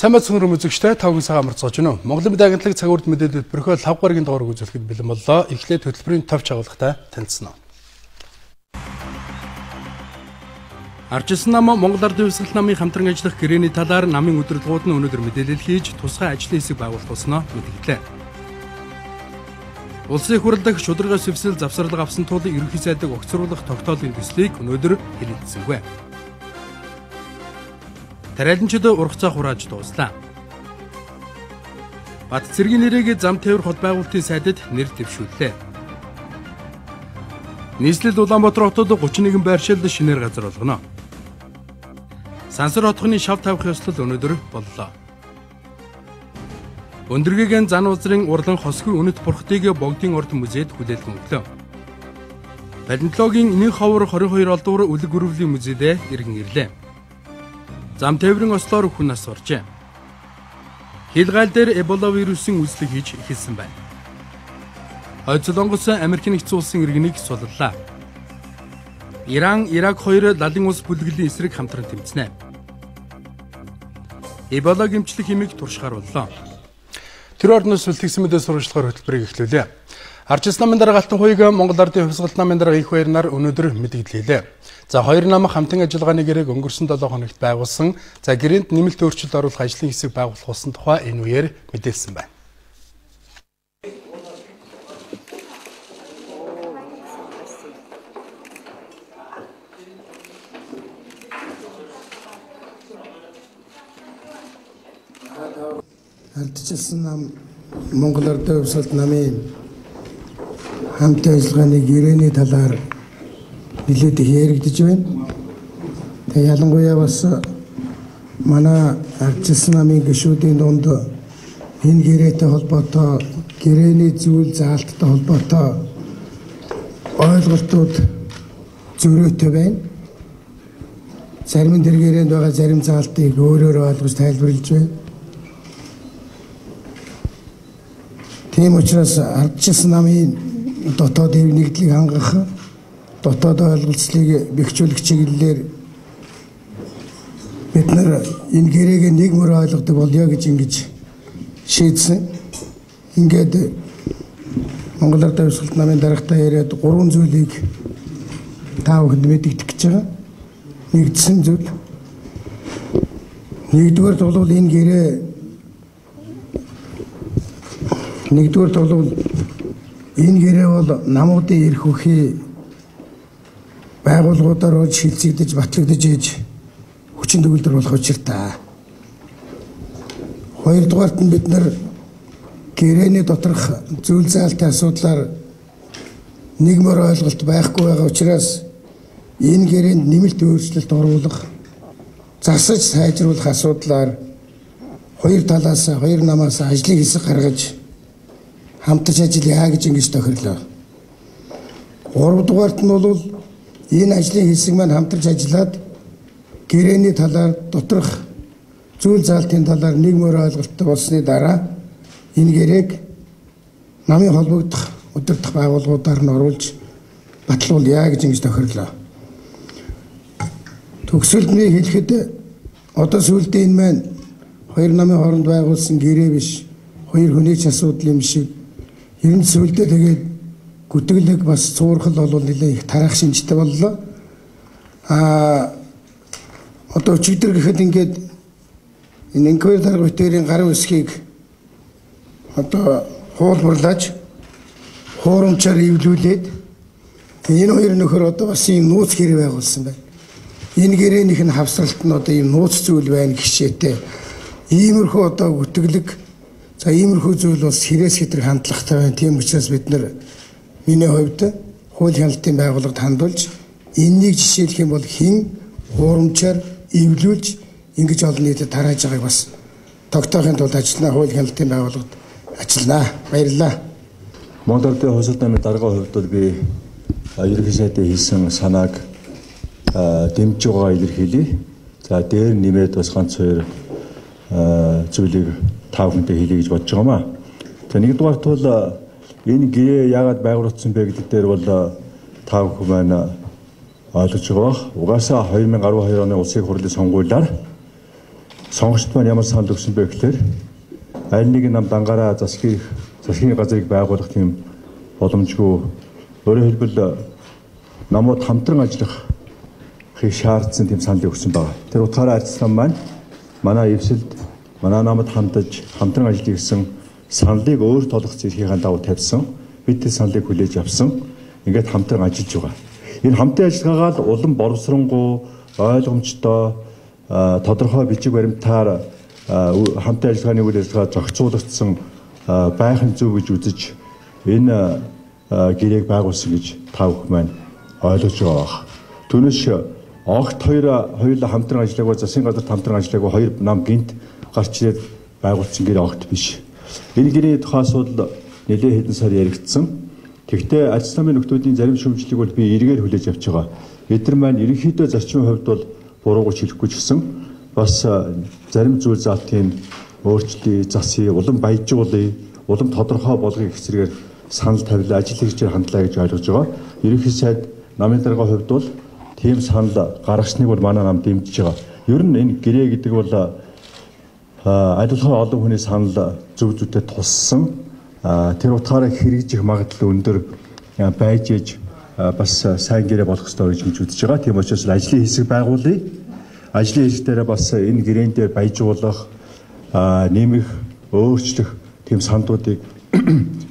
Сайн мэцэн үзэгчтэй тавхан цагаан амарцгааж байна уу? Монголын мэдээ агентлаг цаг үрд мэдээлэл хөтөлбөрөөр 5 гарагийн дугаарыг үзүүлэхэд бэлэн боллоо. Эхлээд хөтөлбөрийн товч агуулгатай танилцсан. Арчилсан нам Монгол Ардын Хувьсгал намын хамтран ажиллах гэрээний талаар намын удирдлагууд нь өнөөдөр мэдээлэл хийж тусгай ажлын хэсэг байгуулсан мэдгэлээ. Улсын их хурл дахь шударгаас хөвсөл завсарлага авсан тул ерөнхий сайдыг огцруулах тогтоолын төслийг өнөөдөр хэлэлцсэнгүй. Тариаланчид ургацаа хурааж дууслаа. Бат цэргийн нэрийг зам тээвэр хот байгуулалтын сайдад нэр дэвшүүллээ. Нийслэл Улаанбаатар хотод 31 байршилд шинээр газар болгоно. Сансар хотхны шав тавих ёслол өнөөдөр боллоо. Өндөргийн зан узрын урлан хосгүй үнэт бурхтыг богдын орд музейд хүлээлгэн өглөө. Палеонтологийн нэг ховор 22 олдуур үлэг өрөвлийн музейд иргэн ирлээ. Зам тээврийн ослоор хүн нас оржээ. Хилгаал дээр Эбола вирусын үүслэг хийж эхэлсэн байна. Солонгос Америкийн нэгдсэн улсын иргэнийг суллаа. Иран, Ирак хоёр лалын улс бүлэглэлийн эсрэг хамтран тэмцэнэ. Эбола гэмчлэх хэмиг туршихаар боллоо. Тэр орноос үлдсэн мэдээ сурвалжлагаар хөтөлбөрийг эхлүүлээ. Арчилсан намын даргаалтан хуйг Монгол Ардын Хувьсгал намын дарга их баяр нар өнөөдөр мэдээллээ. За хоёр нам хамтан ажиллагааны гэрээг өнгөрсөн 7 хоногт байгуулсан. За гэрээнд нэмэлт өөрчлөлт оруулах ажлын хэсэг байгуулах болсон тухай энэ үеэр мэдээлсэн байна. Арчилсан нам Монгол Ардын Хувьсгал намын хамтын ажиллагааны гэрээний талаар нэлээд их яригдж байна. Тэгээ ялангуяа бас манай арчилсан намын гишүүдийн дунд энэ гэрээтэй холбоотой гэрээний зүйл заалттай холбоотой ойлголтууд зөрөөтэй байна. Зарим нь тэр гэрээнд байгаа зарим заалтыг өөрөөр ойлгож тайлбарлаж байна. Тийм учраас арчилсан намын дотоод хэв нэгдлийг хангах, дотоод ойлголцлыг бэхжүүлэх чиглэлээр бид нар энэ гэрээг нэг мөр ойлгодог болёо гэж ингэж шийдсэн. Ингээд Монгол Ардын Хувьсгал намын даргатай яриад 3 зүйлийг та бүхэнд мэдэгдэх гэж байгаа. Нэгдсэн зүйл. Нэгдүгээр бол энэ гэрээ энэ гэрээ бол намуудын эрх үхий байгууллагуудаар шилжигдэж батлагдж ийж хүчин төгөлдөр болох учиртай. Хоёрдугаарт нь бид нар гэрээний доторх зүйл заалтын асуудлаар нэгмөр ойлголт байхгүй байгаа учраас энэ гэрээнд нэмэлт өөрчлөлт оруулах, засаж сайжруулах асуудлаар хоёр талаас хоёр намаас ажлын хэсэг гаргаж хамтарч ажиллая гэж ингэж тохирлоо. Гуравдугаарт нь бол энэ ажлын хэсэг маань хамтарч ажиллаад гэрээний талаар доторх зүйл заалтын талаар нэг мөр ойлголттой болсны дараа энэ гэрээг намын холбогдох удирдах байгууллагуудаар нь оруулж батлуулъя гэж ингэж тохирлоо. Төгсөлд нь хэлэхэд одоо сүүлдээ энэ маань хоёр намын хооронд байгуулсан гэрээ биш, хоёр хүний ч асуудал юм шиг энэ зүйлдээ тэгээд гүтгэлэг бас цуурхал бол нэлээ их тарах шинжтэй боллоо. Одоо өчигдөр гэхэд ингээд энэ инквайр дарга бүтээрийн гарын үсгийг одоо хуулбарлаж хуурамчаар эвлүүлээд энэ хоёр нөхөр одоо бас ийм нууц гэрээ байгуулсан байна. Энэ гэрээнийх нь хавсралт нь одоо ийм нууц зүйл байна гişээтэй. Иймэрхүү одоо гүтгэлэг за иймэрхүү зүйл бас хэрэгс хэтрэг хандлагатай байна. Тийм учраас бид нар миний хувьд хууль хяналтын байгууллагад хандуулж энэнийг жишээлх юм бол хэн хуурамчаар эвлүүлж ингэж олон нийтэд тарааж байгааг бас тогтоохын тулд ажиллана. Хууль хяналтын байгууллагад ажиллана. Баярлалаа. Монгол Ардын Хувьсгал намын даргын хувьд бол би ерөнхий сайдын хийсэн санааг дэмжиж байгаа илэрхийлье. За дээр нэмээд бас ганц хоёр зүйлийг та бүхэнтэй хэлье гэж бодож байгаамаа. Тэгээ нэгдүгээрт бол энэ гэрээ яагаад байгуулагдсан бэ гэдэг дээр бол та бүхэн маань ойлгож байгаа. Угаасаа 2012 оны улсын хурлын сонгуулиар сонгогчд маань ямар санал өгсөн бэ гэхээр аль нэг нам дангаараа засгийн газрыг байгуулах тийм боломжгүй, өөрөөр хэлбэл намууд хамтран ажиллах шаардсан тийм санал өгсөн байна. Тэр утгаараа арчс нам маань манай эвсэлд манай намд хамтран ажиллах гэсэн саналыг өөр толгоц эрхийн дагуу тавьсан. Бид тэр саналыг хүлээж авсан. Ингээд хамтран ажиллаж байгаа. Энэ хамтын ажиллагаагаа л улам боловсронгуй, ойлгомжтой, тодорхой бичиг баримтаар хамтын ажиллагааны үйл ажиллагаа зохицуулагдсан байх нь зөв гэж үзэж энэ гэрээг байгуулсан гэж та бүхэн маань ойлгож байгаа. Түүнээс огт хоёулаа хамтран ажиллаагаа засгийн газарт хамтран ажиллаагаа хоёр нам гинт гарч ирээд байгуулсан гэрээ огт биш. Энэ гэрээ тухай асуудал нэлээд хэдэн сар яригдсан. Тэгвэл ажил намын нөхдүүдийн зарим шүүмжлэлийг бол би эргээр хүлээж авч байгаа. Бид нар маань ерөнхийдөө зарчмын хувьд бол буруугүйч хэлэхгүй ч гэсэн бас зарим зүйл заалтын өөрчлөлий, засъя, улам баяжуулъя, улам тодорхой болгоё гэх зэрэгээр санал тавилаа, ажил хэрэгжээр хандлаа гэж ойлгож байгаа. Ерөнхий сайд намын дарганы хувьд бол тийм санал гаргасныг бол манай нам дэмжиж байгаа. Ер нь энэ гэрээ гэдэг бол адилхан олон хүний санал зөв зүйтэй туссан. Тэр утгаараа хэрэгжих магадлал өндөр байж ээж бас сайн гэрээ болох ёстой гэж үзэж байгаа. Тийм учраас ажлын хэсэг байгуулъя. Ажлын хэсэг дээр бас энэ гэрээн дээр баяжуулах, нэмэх, өөрчлөх тийм сандуудыг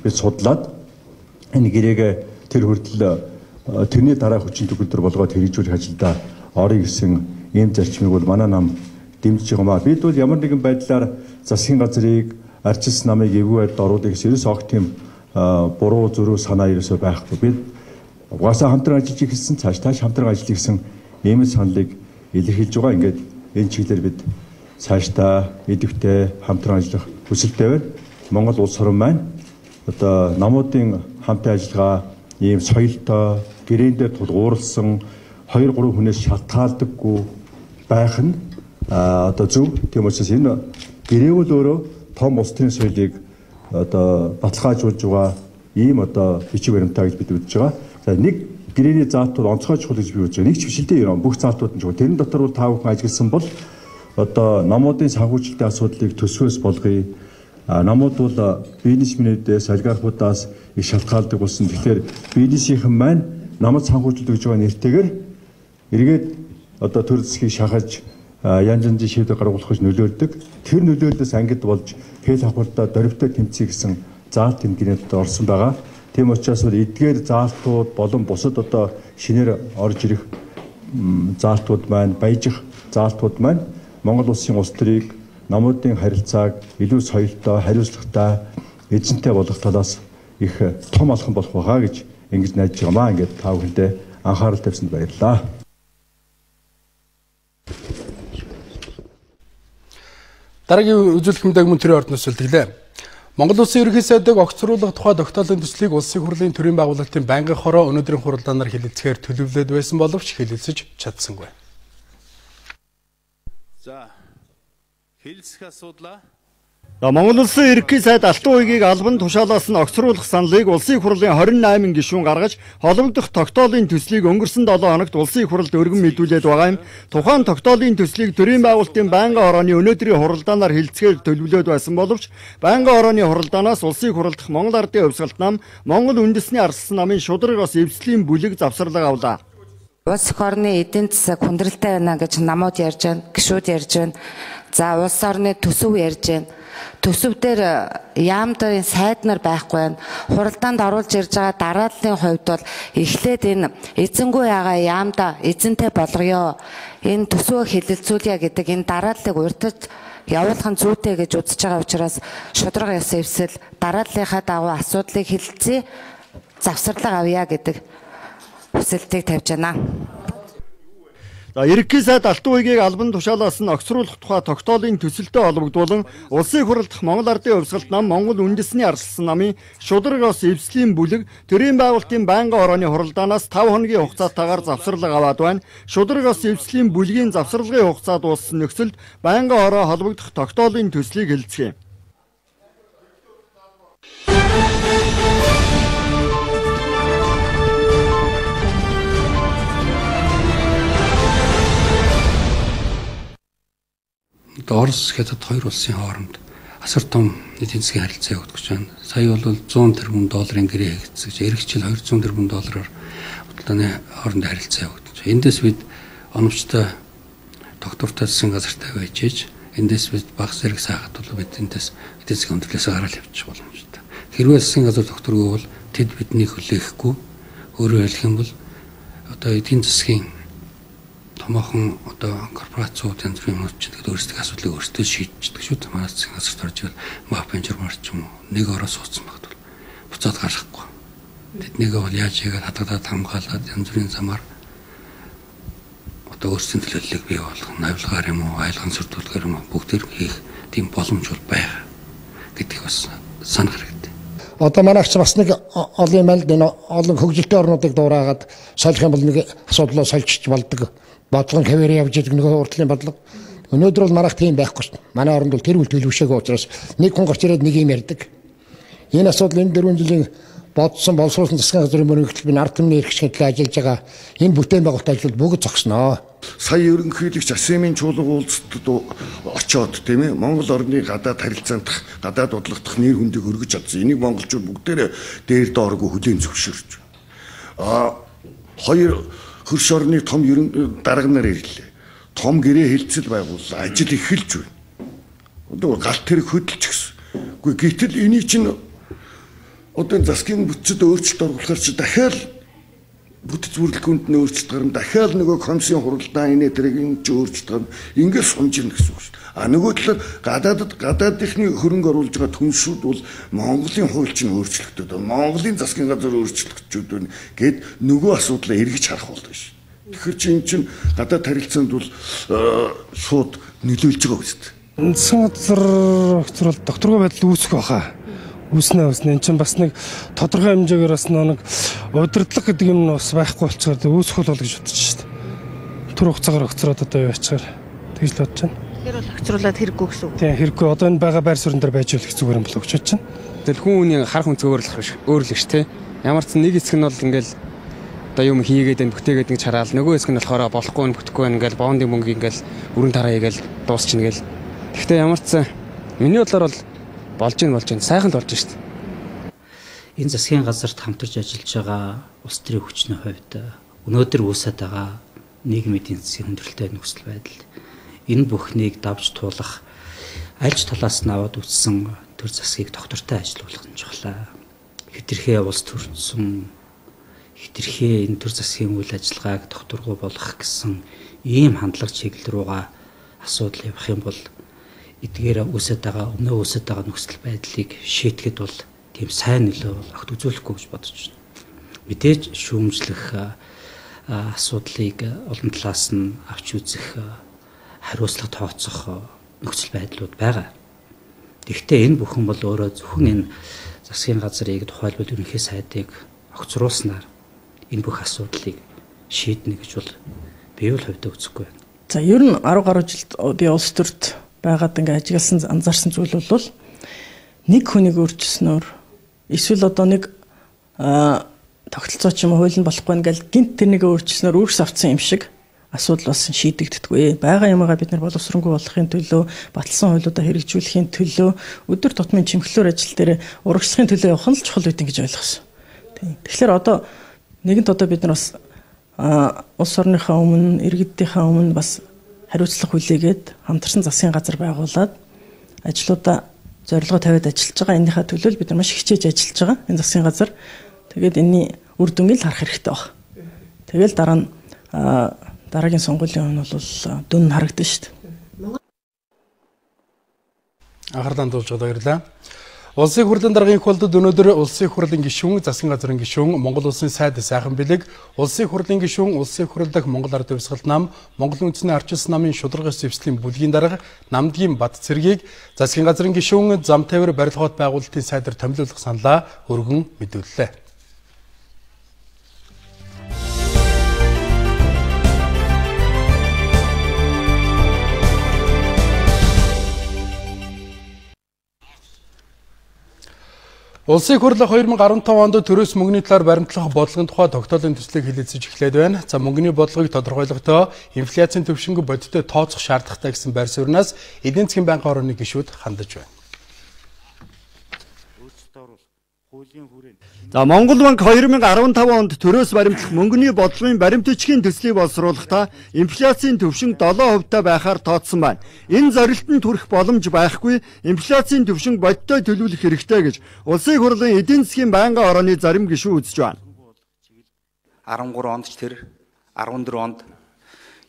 бид судлаад энэ гэрээгээ тэр хүртэл тэрний дараа хүчин төгөлдөр болгоод хэрэгжүүлэх ажилдаа орё гэсэн ийм зарчмыг бол манай нам дэмжиж байгаа маа. Бид бол ямар нэгэн байдлаар засгийн газрыг арчилсан намыг эвгүй байдалд оруулах гэсэн ерөөс огт тийм буруу зөрүү санаа ерөөсөө байхгүй. Бид угаасаа хамтран ажиллаж ирсэн, цааш хамтран ажиллаж ирсэн ийм саналыг илэрхийлж байгаа. Ингээд энэ чиглэлээр бид цаашдаа идэвхтэй хамтран ажиллах хүсэлтэй байна. Монгол улс орн маань одоо намуудын хамтын ажиллагаа ийм соёлтой, гэрээн дээр тулгуурласан 2-3 хүнээс шалтгаалдаггүй байх нь одоо зөв. Тийм учраас энэ гэрээл өөрөө том улс төрийн соёлыг одоо баталгаажуулж байгаа ийм одоо бичиг баримтаа гэж бид үзэж байгаа. За нэг гэрээний заалтууд онцгой чухал гэж би үзэж байгаа. Нэг ч хвшилтэй юм. Бүх заалтууд нь чухал. Тэрэн дотор бол та бүхэн ажилласан бол одоо намуудын санхүүжилтийн асуудлыг төсвөөс болгоё. Намууд бол бизнесмэнүүдээс, олигархуудаас их шалтгаалдаг болсон. Тэгэхээр бизнесийнхэн маань намд санхүүжилт гэж байгаа нэртэйгээр эргээд одоо төр засгийг шахаж янз янзын шийдвэр гаргуулах гэж нөлөөлдөг. Тэр нөлөөллөөс ангид болж хэл хавхардаа дөрвтэй тэмцэе гэсэн заалт энэ гэрээнд орсон байгаа. Тийм учраас эдгээр заалтууд болон бусад одоо шинээр орж ирэх заалтууд маань, баяжих заалтууд маань Монгол улсын улс төрийг, намуудын харилцааг илүү соёлтой, хариуцлагатай, эзэнтэй болгох талаас их том алхам болох байгаа гэж ингэж найдаж байгаамаа. Ингээд та бүхэндээ анхаарал тавьсанд баярлалаа. Дараагийн үзүүлэх мэдээг мөн төрийн ордноос үлдээлээ. Монгол улсын ерөнхий сайдыг огцруулах тухай тогтоолын төслийг улсын хурлын төрийн байгуулалтын байнгын хороо өнөөдрийн хуралдаанаар хэлэлцэхээр төлөвлөд байсан боловч хэлэлцэж чадсангүй. За хэлэлцэх асуудлаа Монгол улсын ерөнхий сайд Алтан уягийг албан тушаалаас нь огцруулах саналыг улсын хурлын 28 гишүүн гаргаж холбогдох тогтоолын төслийг өнгөрсөн 7 хоногт улсын хуралд өргөн мэдүүлээд байгаа юм. Тухайн тогтоолын төслийг төрийн байгуулалтын байнгын хорооны өнөөдрийн хуралдаанаар хэлэлцэхээр төлөвлөд байсан боловч байнгын хорооны хуралдаанаас улсын хуралдах Монгол Ардын хувьсгалт нам, Монгол үндэсний арслан намын шударга бас эвслийн бүлэг завсарлага авлаа. Улс орны эдийн засаг хүндрэлтэй байна гэж намууд ярьж байна, гишүүд ярьж байна. За улс орны төсөв ярьж байна. Төсөв дээр яамдын сайд нар байхгүй байна. Хуралдаанд оруулж ирж байгаа дарааллын хувьд бол эхлээд энэ эзэнгүй ягаа яамда эзэнтэй болгоё. Энэ төсвөө хэлэлцүүлье гэдэг энэ дарааллыг урьдчилж явуулах нь зүйтэй гэж үзэж байгаа учраас шударга ёс эвсэл дарааллынхаа дагуу асуудлыг хэлэлцээ, завсарлага авъя гэдэг хүсэлтийг тавьж байна. За ерөнхий сайд Алтан уягийг албан тушаалаас нь огцруулах тухай тогтоолын төсөлтөд холбогдуулан улсын хурлдах Монгол Ардын хувьсгалт нам, Монгол үндэсний арслан намын шударга бас эвслийн бүлэг төрийн байгуулалтын байнгын хорооны хуралдаанаас 5 хоногийн хугацаатаагаар завсарлага аваад байна. Шударга бас эвслийн бүлгийн завсарлагын хугацаа дууссан нөхцөлд байнгын хороо холбогдох тогтоолын төслийг хэлэлцгээе. Одоо Орос хятад хоёр улсын хооронд асар том эдийн засгийн харилцаа явагдаж байна. Сая бол 100 тэрбум долларын гэрээ хийгдсэж, эх жил 200 тэрбум доллараар худалдааны хоорондын харилцаа явагдаж байна. Эндээс бид оновчтой доктортой засгийн газартай байж ээж, эндээс бид багц зэрэг саагаад бол бид эндээс эдийн засгийн өндөрлөөс гараад явчих боломжтой. Хэрвээ засгийн газар докторгүй бол тэд бидний хүлээхгүй. Өөрөөр хэлэх юм бол одоо эдийн засгийн томоохон одоо корпорацууд янз бүрийн юмнууд ч гэдэг өөрсдөө асуудлыг өөрсдөө шийдчихдэг шүү дээ. Манай засгийн газарт орж ивэл мап пенжермар ч юм уу нэг ороо суудсан багт бол буцаад гарахгүй. Тэднийг бол яаж хийгээд хадгалаад хамгаалаад янз бүрийн замаар одоо өөрсдийн төлөвлөлийг бий болгох, навилгаар юм уу, айлгын сүрдүүлгээр юм уу бүгдээр хийх тийм боломж бол байгаа гэдгийг бас санах хэрэгтэй. Одоо манайч бас нэг олон мал энэ олон хөгжилтэй орнуудыг дуурайгаад солих юм бол нэг асуудлаа сольчих болдог. Бодлого хэвээр явж идэг нөгөө уртлын бодлого. Өнөөдөр бол манайх тийм байхгүй шүү дээ. Манай оронд бол тэр үл төлөвшөөгүй учраас нэг хүн гарч ирээд нэг юм ярьдаг. Энэ асуудал энэ 4 жилийн бодсон боловсруулсан засгийн газрын мөрөгдөл би ард түмний эрхчлэгийн төлөө ажиллаж байгаа энэ бүтээн байгуулалт ажил бүгд зогсноо. Сая ерөнхийлөгч Асемийн чуулга уулзалтад очоод тийм ээ Монгол орны гадаад харилцаанд гадаад бодлогодох нэр хүндийг өргөж чадсан. Энийг монголчууд бүгдээрээ дээр дооргүй хүлээн зөвшөөрч. Хоёр хөрш орны том дарга нар ирлээ. Том гэрээ хэлцэл байгууллаа. Ажил эхэлж байна. Одоо галт тэрэг хөдөлж гисэн. Үгүй гэтэл энийг чинь одоо засгийн бүтцэд өөрчлөлт оруулахар чи дахиад бүтэц бүрэлдэхүүнд нь өөрчлөлт гарна. Дахиад нөгөө комиссийн хуралдаан инээ тэрэг энэ ч өөрчлөлт гарна. Ингээд сумжирна гэсэн үг шүү дээ. Нөгөө талаар гадаадынхны хөрөнгө оруулж байгаа түншүүд бол Монголын хууль чинь өөрчлөгдөд байна. Монголын засгийн газар өөрчлөгдөж байна гэд нөгөө асуудлаа эргэж харах болно шүү. Тэгэхээр чи энэ чинь гадаад харилцаанд бол шууд нөлөөлж байгаа үст. Засгийн газар огцрол докторгүй байдал үүсэх байхаа. Үүснэ энэ чинь бас нэг тодорхой хэмжээгээр бас нэг удирдлага гэдэг юм нь бас байхгүй болчихоор үүсэх бол гэж бодож шүү дээ. Түр хугацаагаар огцроод одоо юу ячаар тэгж л бодож байна. Тэр бол огцруулаад хэрэггүй гэсэн үг. Тийм хэрэггүй. Одоо энэ байгаа байр суурин дээр байж болох зүгээр юм болов гэж бодож байна. Тэгэл хүн үнийг харах өнцгөр өөр л ш тэ. Ямар ч нэг хэсэг нь бол ингээл одоо юм хийгээд энэ бүтээгээд ингэ чараал нөгөө хэсэг нь болохоор болохгүй нь бүтэхгүй ингээл бондын мөнгө ингээл өрн тараа хийгээл дуусчихна гээл. Гэхдээ ямар ч миний бодлоор бол болж байна сайхан л болж штт. Энэ засгийн газарт хамтарч ажиллаж байгаа улс төрийн хүчний хувьд өнөөдөр үүсэж байгаа нийгмийн эдийн засгийн хүндрэлтэй нөхцөл байдал энэ бүхнийг давж туулах альж талаас нь аваад үтсэн төр засгийг доктортой ажилуулах нь чухал. Хэтэрхээ улс төрсөн хэтэрхээ энэ төр засгийн үйл ажиллагааг докторгүй болгох гэсэн ийм хандлага чиглэл рүүгээ асуудал явах юм бол эдгээр үүсэж байгаа өмнөө үүсэж байгаа нөхцөл байдлыг шийтгэхэд бол тийм сайн нөлөө огт үзүүлэхгүй гэж бодож байна. Мэдээж шүүмжлэх асуудлыг олон талаас нь авч үзэх хариуцлага тооцох нөхцөл байдлууд байгаа. Гэхдээ энэ бүхэн бол өөрөө зөвхөн энэ засгийн газрыг тухайлбал ерөнхий сайдыг огцруулснаар энэ бүх асуудлыг шийднэ гэж бол би бол хувьдаа үзэхгүй байна. За ер нь 10 гаруй жилд улс төрт байгаад ингээ ажигласан анзаарсан зүйл бол нэг хүнийг өөрчилснөөр эсвэл одоо нэг тогтолцоо ч юм уу хуулийн болохгүй ингээл гинт тэрнийг өөрчилснөөр өөрс авцсан юм шиг асуудал бас шийдэгдэдэггүй. Бага юмгаа бид нар боловсронгуй болохын төлөө, баталсан хуулиудаа хэрэгжүүлэхийн төлөө өдөр тутмын чимхлээр ажил дээр урагшлахын төлөө явах нь л чухал үт гэж ойлгосон. Тэгэхээр одоо нэгэнт одоо бид нар бас улс орныхаа өмнө, иргэдийнхээ өмнө бас хариуцлага хүлээгээд хамтарсан засгийн газар байгуулад ажлуудаа зорилгоо тавиад ажиллаж байгаа. Энийхээ төлөө бид нар маш хичээж ажиллаж байгаа. Энэ засгийн газар. Тэгээд энэний үр дүнгийг л харах хэрэгтэй баг. Тэгэл дараа нь дараагийн сонгуулийн өмнө бол дүн харагдана шүү дээ. Анхаарлаа хандуулж баярлалаа. Улсын хурлын даргын их болдод өнөөдөр улсын хурлын гишүүн, засгийн газрын гишүүн, Монгол улсын сайд сайхан бэлэг, улсын хурлын гишүүн, улсын хурал дахь Монгол Ард Хувьсгалт нам, Монгол үндэсний арчилсан намын шударга зэвслийн бүлгийн дарга, Намдгийн Бат цэргийг засгийн газрын гишүүн зам тавир барилгын байгуулалтын сайдаар томилуулах саналаа өргөн мэдүүллээ. Улсын хурл 2015 онд төрөөс мөнгөний талаар баримтлах бодлогын тухай тогтоолын төслийг хэлэлцэж эхлээд байна. За мөнгөний бодлогыг тодорхойлохдоо инфляцийн төвшинг бодиттой тооцох шаардлагатай гэсэн байр сууриас эдийн засгийн банкны орны гишүүд хандаж байна. За Монгол банк 2015 онд төрөөс баримтлах мөнгөний бодлогын баримт бичгийн төслийг боловсруулахдаа инфляцийн төвшинг 7% байхаар тооцсон байна. Энэ зорилтод хүрэх боломж байхгүй, инфляцийн төвшинг бодиттой төлөвлөх хэрэгтэй гэж Улсын хурлын эдийн засгийн байнгын орооны зарим гишүүд үзэж байна. 13 онд ч тэр 14 онд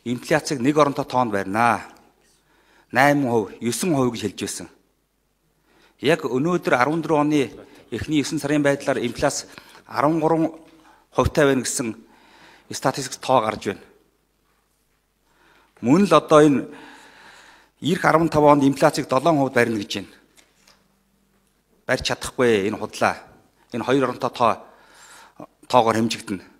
инфляцийг нэг оронтой тоонд барина. 8%, 9% гэж хэлж байсан. Яг өнөөдөр 14 оны эхний 9 сарын байдлаар инфляц 13% байна гэсэн статистик тоо гарч байна. Мөн л одоо энэ ирэх 15 онд инфляцийг 7% барина гэж байна. Барьж чадахгүй энэ худлаа. Энэ 2 оронтой тоогоор хэмжигдэнэ.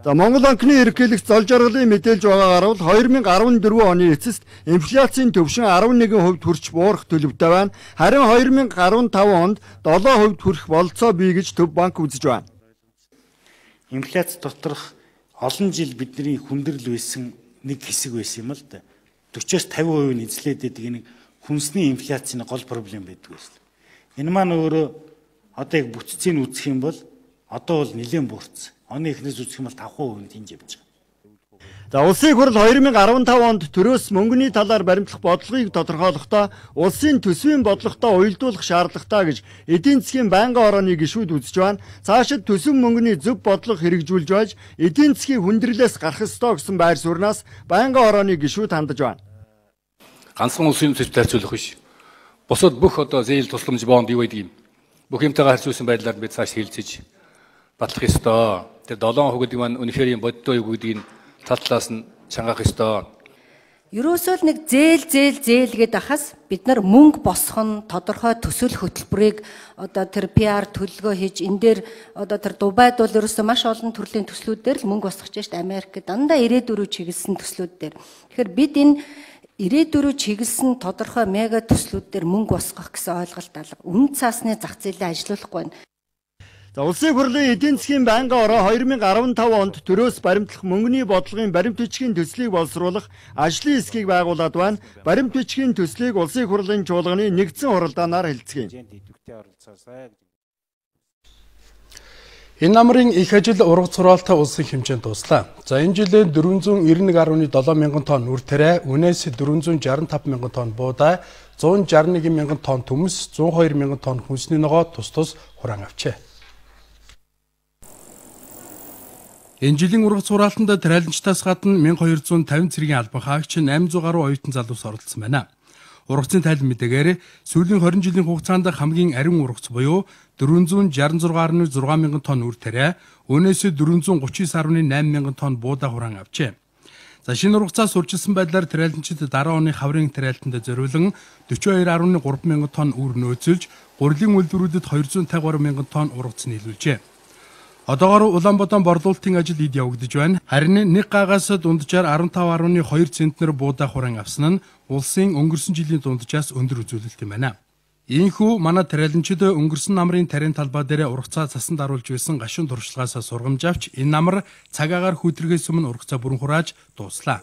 За Монгол банкны ерөнхийлөгч зол жаргалын мэдээлж байгаагаар бол 2014 оны эцэст инфляцийн төвшин 11% хүрч буурах төлөвтэй байна. Харин 2015 онд 7% хүрэх бололцоо бий гэж Төв банк үзэж байна. Инфляц доторх олон жил бидний хүндрэл байсан нэг хэсэг байсан юм л да. 40-50% нь эзлээд байдаг нэг хүнсний инфляцийн гол проблем байдаг байсан. Энэ маань өөрөө одоо яг бүтцийг үзэх юм бол одоо бол нэлээд буурсан. Оны эхнээс үзэх юм бол 5% нь тэнж явж байгаа. За Улсын хурл 2015 онд төрөөс мөнгөний талаар баримтлах бодлогыг тодорхойлохдоо улсын төсвийн бодлоготой уялдуулах шаардлагатай гэж эдийн засгийн байнгын орооны гишүүд үзэж байна. Цаашид төсөв мөнгөний зөв бодлого хэрэгжүүлж байж эдийн засгийн хүндрэлээс гарах ёстой гэсэн байр сууриас байнгын орооны гишүүд хандаж байна. Ганцхан улсын төсвийг харьцуулах биш. Бусад бүх одоо зээл тусламж бонд юу гэдэг юм. Бүх юмтайгаа харьцуулсан байдлаар бид цааш хэлцэж батлах ёстой. Тэр 7% гэдэг маань үнэхээр юм бодтой юу гэдгийг тал талаас нь чангаах ёстой. Ерөөсөө л нэг зээл гээд ахаас бид нар мөнгө босгох нь тодорхой төсөл хөтөлбөрийг одоо тэр PR төлөвлөгөө хийж энэ дээр одоо тэр Дубайд бол ерөөсөө маш олон төрлийн төслүүдээр л мөнгө босгож шít Америкт дандаа 94 чиглэсэн төслүүд дээр. Тэгэхээр бид энэ 94 чиглэсэн тодорхой мега төслүүд дээр мөнгө босгох гэсэн ойлголт алга. Үнэ цаасны зах зээлээ ажилуулахгүй байна. За Улсын хурлын эдийн засгийн байнгын ороо 2015 онд төрөөс баримтлах мөнгөний бодлогын баримт бичгийн төслийг боловсруулах ажлын хэсгийг байгуулад байна. Баримт бичгийн төслийг Улсын хурлын чуулганы нэгдсэн хуралдаанаар хэлцгээе. Энэ намрын их ажил ургац сургаалтай улсын хэмжээнд дуслаа. За энэ жилийн 491.7 мянган тонн үр тариа, үнээс 465 мянган тонн буудаа, 161 мянган тонн төмөс, 102 мянган тонн хүнсний ногоо тус хураан авчээ. Энэ жилийн ургац сургаалтанд тариаланчдаас гадна 1250 цэргийн албан хаагч 800 гаруй оюутан залуус оролцсон байна. Ургацын тайлбар мэдээгээр сүүлийн 20 жилийн хугацаанд хамгийн арин ургац буюу 466.6 мянган тонн үр тариа, өнөөсөө 439.8 мянган тонн буудаа хураан авчээ. За шинэ ургацаас урьдчилсан байдлаар тариаланчид дараа оны хаврын тариалтанд зориулан 42.3 мянган тонн үр нөөцөлж, гурилын үйлдвэрүүдэд 253 мянган тонн ургац нийлүүлжээ. Одоогоор Улаанбаатар борлуулалтын ажил эд явагдаж байна. Харин нэг гаагаас дунджаар 15.2 центнер буудаа хураан авсан нь улсын өнгөрсөн жилийн дунджаас өндөр үзүүлэлт юм байна. Ийхүү манай тариаланчид өнгөрсөн намрын тарийн талбай дээр ургацаа цасанд аруулж байсан гашуун туршлагаас сургамж авч энэ намар цагаагаар хүүтргээс өмнө ургацаа бүрэн хурааж дууслаа.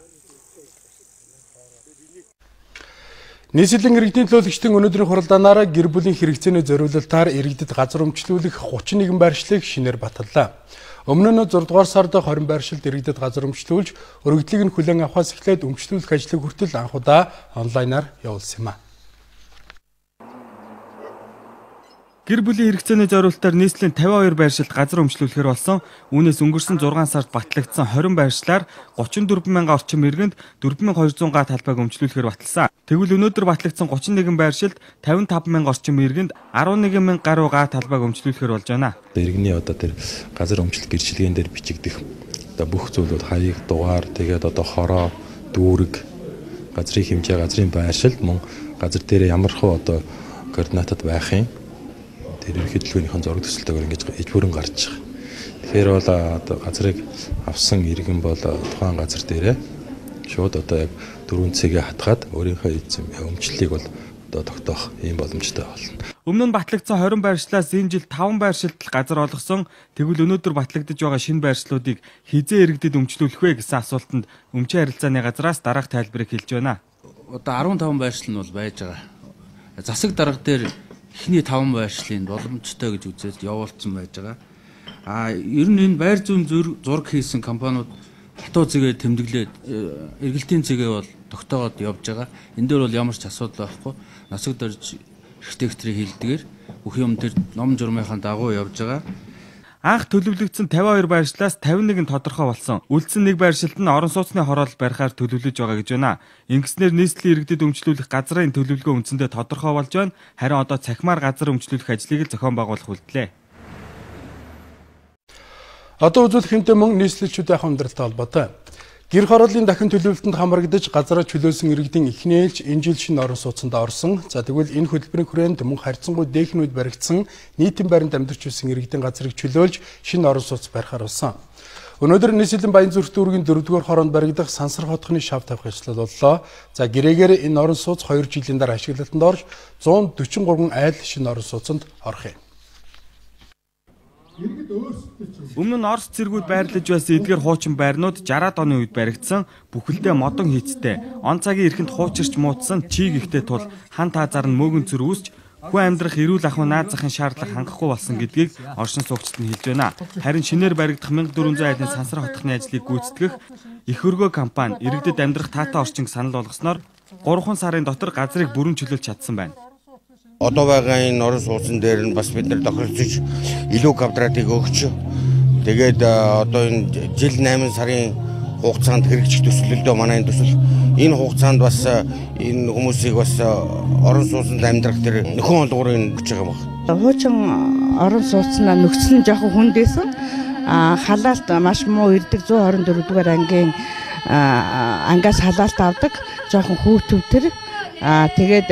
Нийслэлийн иргэдийн төлөөлөгчдийн өнөөдрийн хуралдаанаар гэр бүлийн хэрэгцээний зориулалтаар иргэдэд газар өмчлүүлэх 31 байршлыг шинээр баталлаа. Өмнө нь 6 дугаар сард 20 байршилд иргэдэд газар өмчлүүлж, өргөдлийг нь хүлээн авахаас эхлээд өмчлүүлэх ажлыг хүртэл анх удаа онлайнаар явуулсан юм а. Гэр бүлийн хэрэгцээний зориулалтаар нийслэлийн 52 байршилд газар өмчлүүлэхээр болсон. Үүнээс өнгөрсөн 6 сард батлагдсан 20 байршлаар 34 мянган орчим иргэнд 4200 га талбайг өмчлүүлэхээр баталсан. Тэгвэл өнөөдөр батлагдсан 31 байршилд 55 мянган орчим иргэнд 11 мянга гаруй га талбайг өмчлүүлэхээр болж байна. Иргэний одоо тэр газар өмчлөлт гэрчлэгэн дээр бичигдэх одоо бүх зүйлүүд хаяг, дугаар, тэгээд одоо хороо, дүүрэг, газрын хэмжээ, газрын байршилд мөн газар дээр ямар хөө одоо координатад байх юм. Тэр ерөнхийлөгчийн зураг төсөлтөөр ингэж ижбүрэн гарч байгаа. Тэгэхээр бол одоо газрыг авсан иргэн бол тухайн газар дээрээ шууд одоо яг дөрвөн цэгээ хатгаад өөрийнхөө өмчлөлийг бол одоо тогтоох ийм боломжтой болно. Өмнө нь батлагдсан 20 байршлаас энэ жил 5 байршилтал газар олгосон. Тэгвэл өнөөдөр батлагдж байгаа шинэ байршлуудыг хизээ иргэдэд өмчлүүлэх вэ гэсэн асуултанд өмчийн харилцааны газраас дараах тайлбарыг хэлж байна. Одоо 15 байршил нь бол байж байгаа. Засаг дарга дээр эхний 5 байршлын боломжтой гэж үзээд явуулсан байж байгаа. Ер нь энэ байр зүйн зураг хийсэн компаниуд хатуу зэгээ тэмдэглээд эргэлтийн зэгээ бол тогтоогоод явж байгаа. Энэ дээр бол ямар ч асуудал байхгүй. Насаг дорж архитекторын хэлдгээр бүх юм тэр ном журмынхаа дагуу явж байгаа. Анх төлөвлөгдсөн 52 байршлаас 51 нь тодорхой болсон. Үлдсэн нэг байршилд нь орон сууцны хороолол барихаар төлөвлөж байгаа гэж байна. Ингэснээр нийслэлийн иргэдэд өмчлүүлэх газрын төлөвлөгөө үндсэндээ тодорхой болж байна. Харин одоо цахимаар газар өмчлүүлэх ажлыг л зохион байгуулах үлдлээ. Одоо үзүүлэх хэмтэй мөн нийслэлчүүдийн хамтралтай холбоотой. Гэр хорооллын дахин төлөвлөлтөнд хамрагдаж газараа чөлөөсөн иргэдийн эхний ээлж энэ жил шинэ орон сууцнд орсон. За тэгвэл энэ хөтөлбөрийн хүрээнд мөн харьцангуй дээхэн үед баригдсан нийтийн байранд амьдарч байсан иргэдийн газрыг чөлөөлж шинэ орон сууц барихаар болсон. Өнөөдөр нийслэлийн Баян зүрх дүүргийн 4-р хороонд баригдах Сансар хотхны шав тавих ажил боллоо. За гэрээгээр энэ орон сууц 2 жилийн дараа ашиглалтанд орж 143 айл шинэ орон сууцнд орох юм. Өмнө нь Орос цэргүүд байрлаж байсан эдгээр хуучин байрнууд 60-аад оны үед баригдсан, бүхэлдээ модон хийцтэй. Он цагийн эрхэнд хуучирч муудсан чиг ихтэй тул хан таазаар нь мөөгөн зүр үүсч хүн амьдрах эрүүл ахуй наад захын шаардлага хангахгүй болсон гэдгийг оршин суугчид нь хэлж байна. Харин шинээр баригдах 1400 айлын Сансар хотхны ажлыг гүйцэтгэх их өргөө компани иргэдэд амьдрах таатай орчинг санал болгосноор 3 сарын дотор газрыг бүрэн чөлөөлж чадсан байна. Одоо байгаа энэ орон сууцн дээр нь бас бид нар тохиролцож илүү квадратыг өгч тэгээд одоо энэ жил 8 сарын хугацаанд хэрэгжих төсөлдөө манай төсөл энэ хугацаанд бас энэ хүмүүсийг бас орон сууцнд амьдрах тэр нөхөн олгуурыг өгч байгаа юм байна. Хуучин орон сууцнаа нөхцөл нь жоохон хүндээсэн. Халаалт маш муу ирдэг 124 дугаар ангийн ангаас халаалт авдаг жоохон хүүтөвтөр. Тэгээд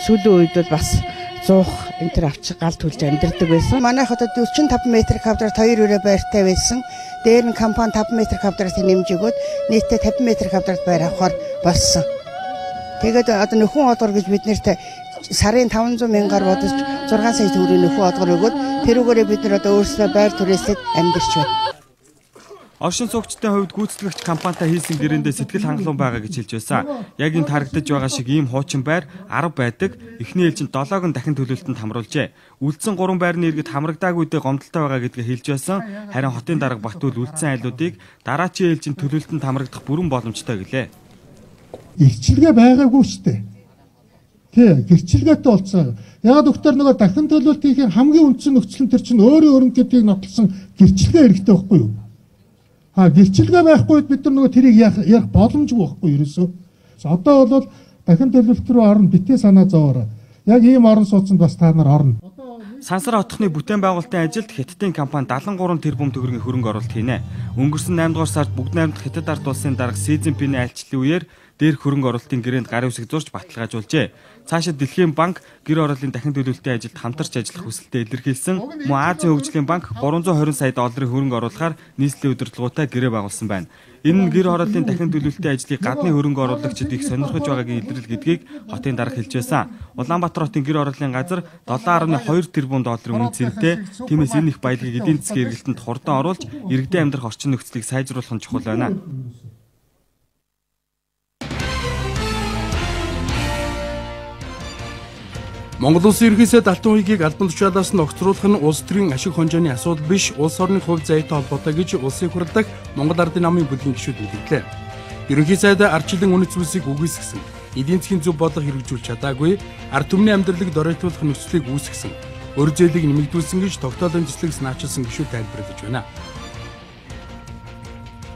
сүүлийн үед бол бас 100 энэ төр авчих гал төлж амьдэрдэг байсан. Манай хотод 45 м квадрат 2 өрөө байртай байсан. Дээр нь компани 5 м квадратыг нэмж өгөөд нийтдээ 50 м квадрат байр авахар болсон. Тэгээд одоо нөхөн олгор гэж бид нэрт сарын 500 мянгаар бодож 6 сая төгрөгийн нөхөн олгор өгөөд тэрүүгээрээ бид нар одоо өөрсдөө байр түрээсэд амьдарч байна. Оршин суугчдын хувьд гүйцэтгэгч компанитай хийсэн гэрэндээ сэтгэл хангалуун байгаа гэж хэлж байсан. Яг энэ тарагдаж байгаа шиг ийм хуучин байр 10 байдаг. Эхний ээлжинд 7-г нь дахин төлөвлөлтөнд хамруулжээ. Үлдсэн 3 байрны иргэд хамрагдаагүйдээ гомдолтой байгаа гэдгийг хэлж байсан. Харин хотын дарга Батүл үлдсэн айлуудыг дараачийн ээлжинд төлөвлөлтөнд хамрагдах бүрэн боломжтой гэлээ. Гэрчилгээ байгаагүй ч дээ. Тий, гэрчилгээтэй болцсон. Яг доктор нөгөө дахин төлөвлөлт хийхин хамгийн үндсэн нөхцөл төр чинь өөрийн гэдгийг нотолсон гэрчилгээ хэрэгтэй байхгүй юу? Гэрчилгээ байхгүй бид нар нөгөө тэрийг ярих боломжгүй байхгүй ерөөсөө. Одоо бол дахин төлөвлөлт рүү орно битээ санаа зовоорой. Яг ийм орон сууцнд бас та нар орно. Сансар хотхны бүтээн байгуулалтын ажилд Хятадын компани 73 тэрбум төгрөгийн хөрөнгө оруулалт хийнэ. Өнгөрсөн 8 дугаар сард бүгд найрамдах Хятад ард улсын дарга Си Цзиньпиний айлчлалын үеэр дээрх хөрөнгө оруулалтын гэрээнд гарын үсэг зурж баталгаажуулжээ. Цаашид Дэлхийн банк гэр орооллын дахин төлөвлөлтийн ажилд хамтарч ажиллах хүсэлтэд илэрхийлсэн. Мөн Азийн хөгжлийн банк 320 сая долларын хөрөнгө оруулахаар нийслэлийн удирдлагуудаа гэрээ байгуулсан байна. Энэ нь гэр орооллын дахин төлөвлөлтийн ажлыг гадны хөрөнгө оруулагчид их сонирхож байгаагийн илрэл гэдгийг хотын дарга хэлж байсан. Улаанбаатар хотын гэр орооллын газар 7.2 тэрбум долларын үн цэнэтэй. Тиймээс энэ их баялагийг эдийн засгийн эргэлтэнд хурдан оруулж иргэдийн амьдрах орчин нөхцөлийг сайжруулах нь чухал байна. Монгол улсын ерхий сайд Алтан уягийг албан тушаалаас нь огцруулах нь улс төрийн ашиг хонжооны асуудал биш, улс орны хувь заяатай холбоотой гэж улсын хурал дахь Монгол Ардын намын бүлгийн гишүүд мэдээллээ. Ерөнхий сайд ардчлалын үнэт зүйлсийг үгүйсгэсэн, эдийн засгийн зөв бодлого хэрэгжүүлж чадаагүй, ард түмний амьдралыг доройтуулах нөхцөлийг үүсгэсэн, өр зээлийг нэмэгдүүлсэн гэж тогтоолын төслийг санаачилсан гишүүд тайлбарлаж байна.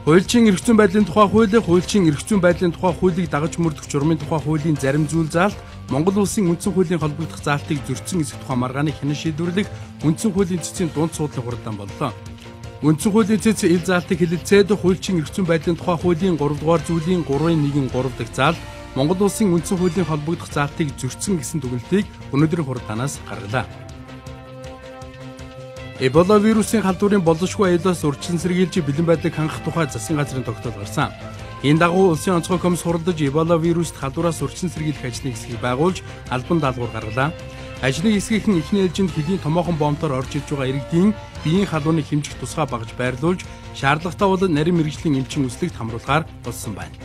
Хуульчийн эрх зүйн байдлын тухай хууль, хуульчийн эрх зүйн байдлын тухай хуулийг дагаж мөрдөх журмын тухай хуулийн зарим зүйл заалт, Монгол улсын үндсэн хуулийн холбогдох заалтыг зөрчсөн эсэх тухай маргааны хянан шийдвэрлэх үндсэн хуулийн цэцгийн дунд суудлын хуралдаан боллоо. Үндсэн хуулийн цэц ил заалтыг хэлэлцээд хуульчийн эрх зүйн байдлын тухай хуулийн 3 дугаар зүйлийн 3.1-3 дахь заалт Монгол улсын үндсэн хуулийн холбогдох заалтыг зөрчсөн гэсэн дүгнэлтийг өнөөдрийн хуралдаанаас гаргалаа. Эбола вирусын халдварын болзошгүй аюулаас урьдчилан сэргийлж бэлэн байдлыг хангах тухай засгийн газрын тогтоол гарсан. Энэ дагуу улсын онцгой комисс хуралдаж Эбола вируст халдвараас урьдчилан сэргийлэх ажлын хэсгийг байгуулж албан даалгавар гаргалаа. Ажлын хэсгийнхэн эхний ээлжинд хэдийн томоохон бомбоор орж ирж байгаа иргэдийн биеийн халууныг хэмжих тусгай багж байрлуулж, шаардлагатай бол нарийн мэрэгжлийн эмчийн үзлэгт хамруулахаар болсон байна.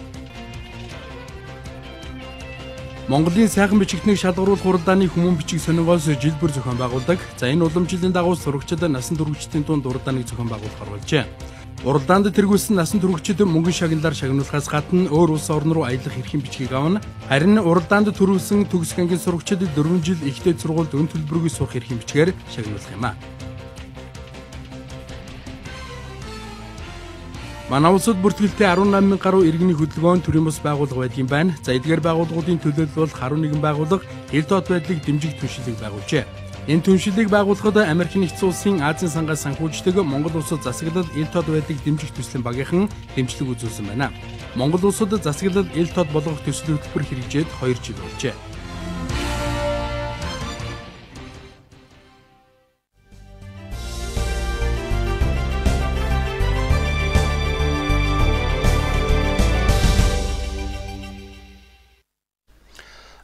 Монголын сайхан бичигтнийг шалгаруулах хуралдааны хүмүүн бичиг сонингоос жил бүр зохион байгуулдаг. За энэ уламжлалын дагуу сурагчид насан туршидчдын дунд уралдааныг зохион байгуулахар болжээ. Уралдаанд тэргүүлсэн насан туршид мөнгөн шагналаар шагнуулахаас гадна өөр улс орн руу аялах эрхийн бичгийг авна. Харин уралдаанд төрүүлсэн төгс ангийн сурагчид 4 жил ихтэй сургуульд өн төлбөргүй сурах эрхийн бичгээр шагнуулах юм а. Манай улсад бүртгэлтэй 18,000 гаруй иргэний хөдөлгөөн төрийн бас байгууллага байдгийн байна. За эдгээр байгууллагуудын төлөөлөл бол 11 байгууллага хил доод байдлыг дэмжих түншлийг байгуулжээ. Энэ түншлийг байгуулахад Америк нэгдсэн улсын Азийн сангаас санхүүждэг Монгол улсад засаглал ил тод байдлыг дэмжих төслийн багийнхан дэмжлэг үзүүлсэн байна. Монгол улсад засаглал ил тод болгох төслийн хөтөлбөр хэрэгжээд 2 жил болжээ.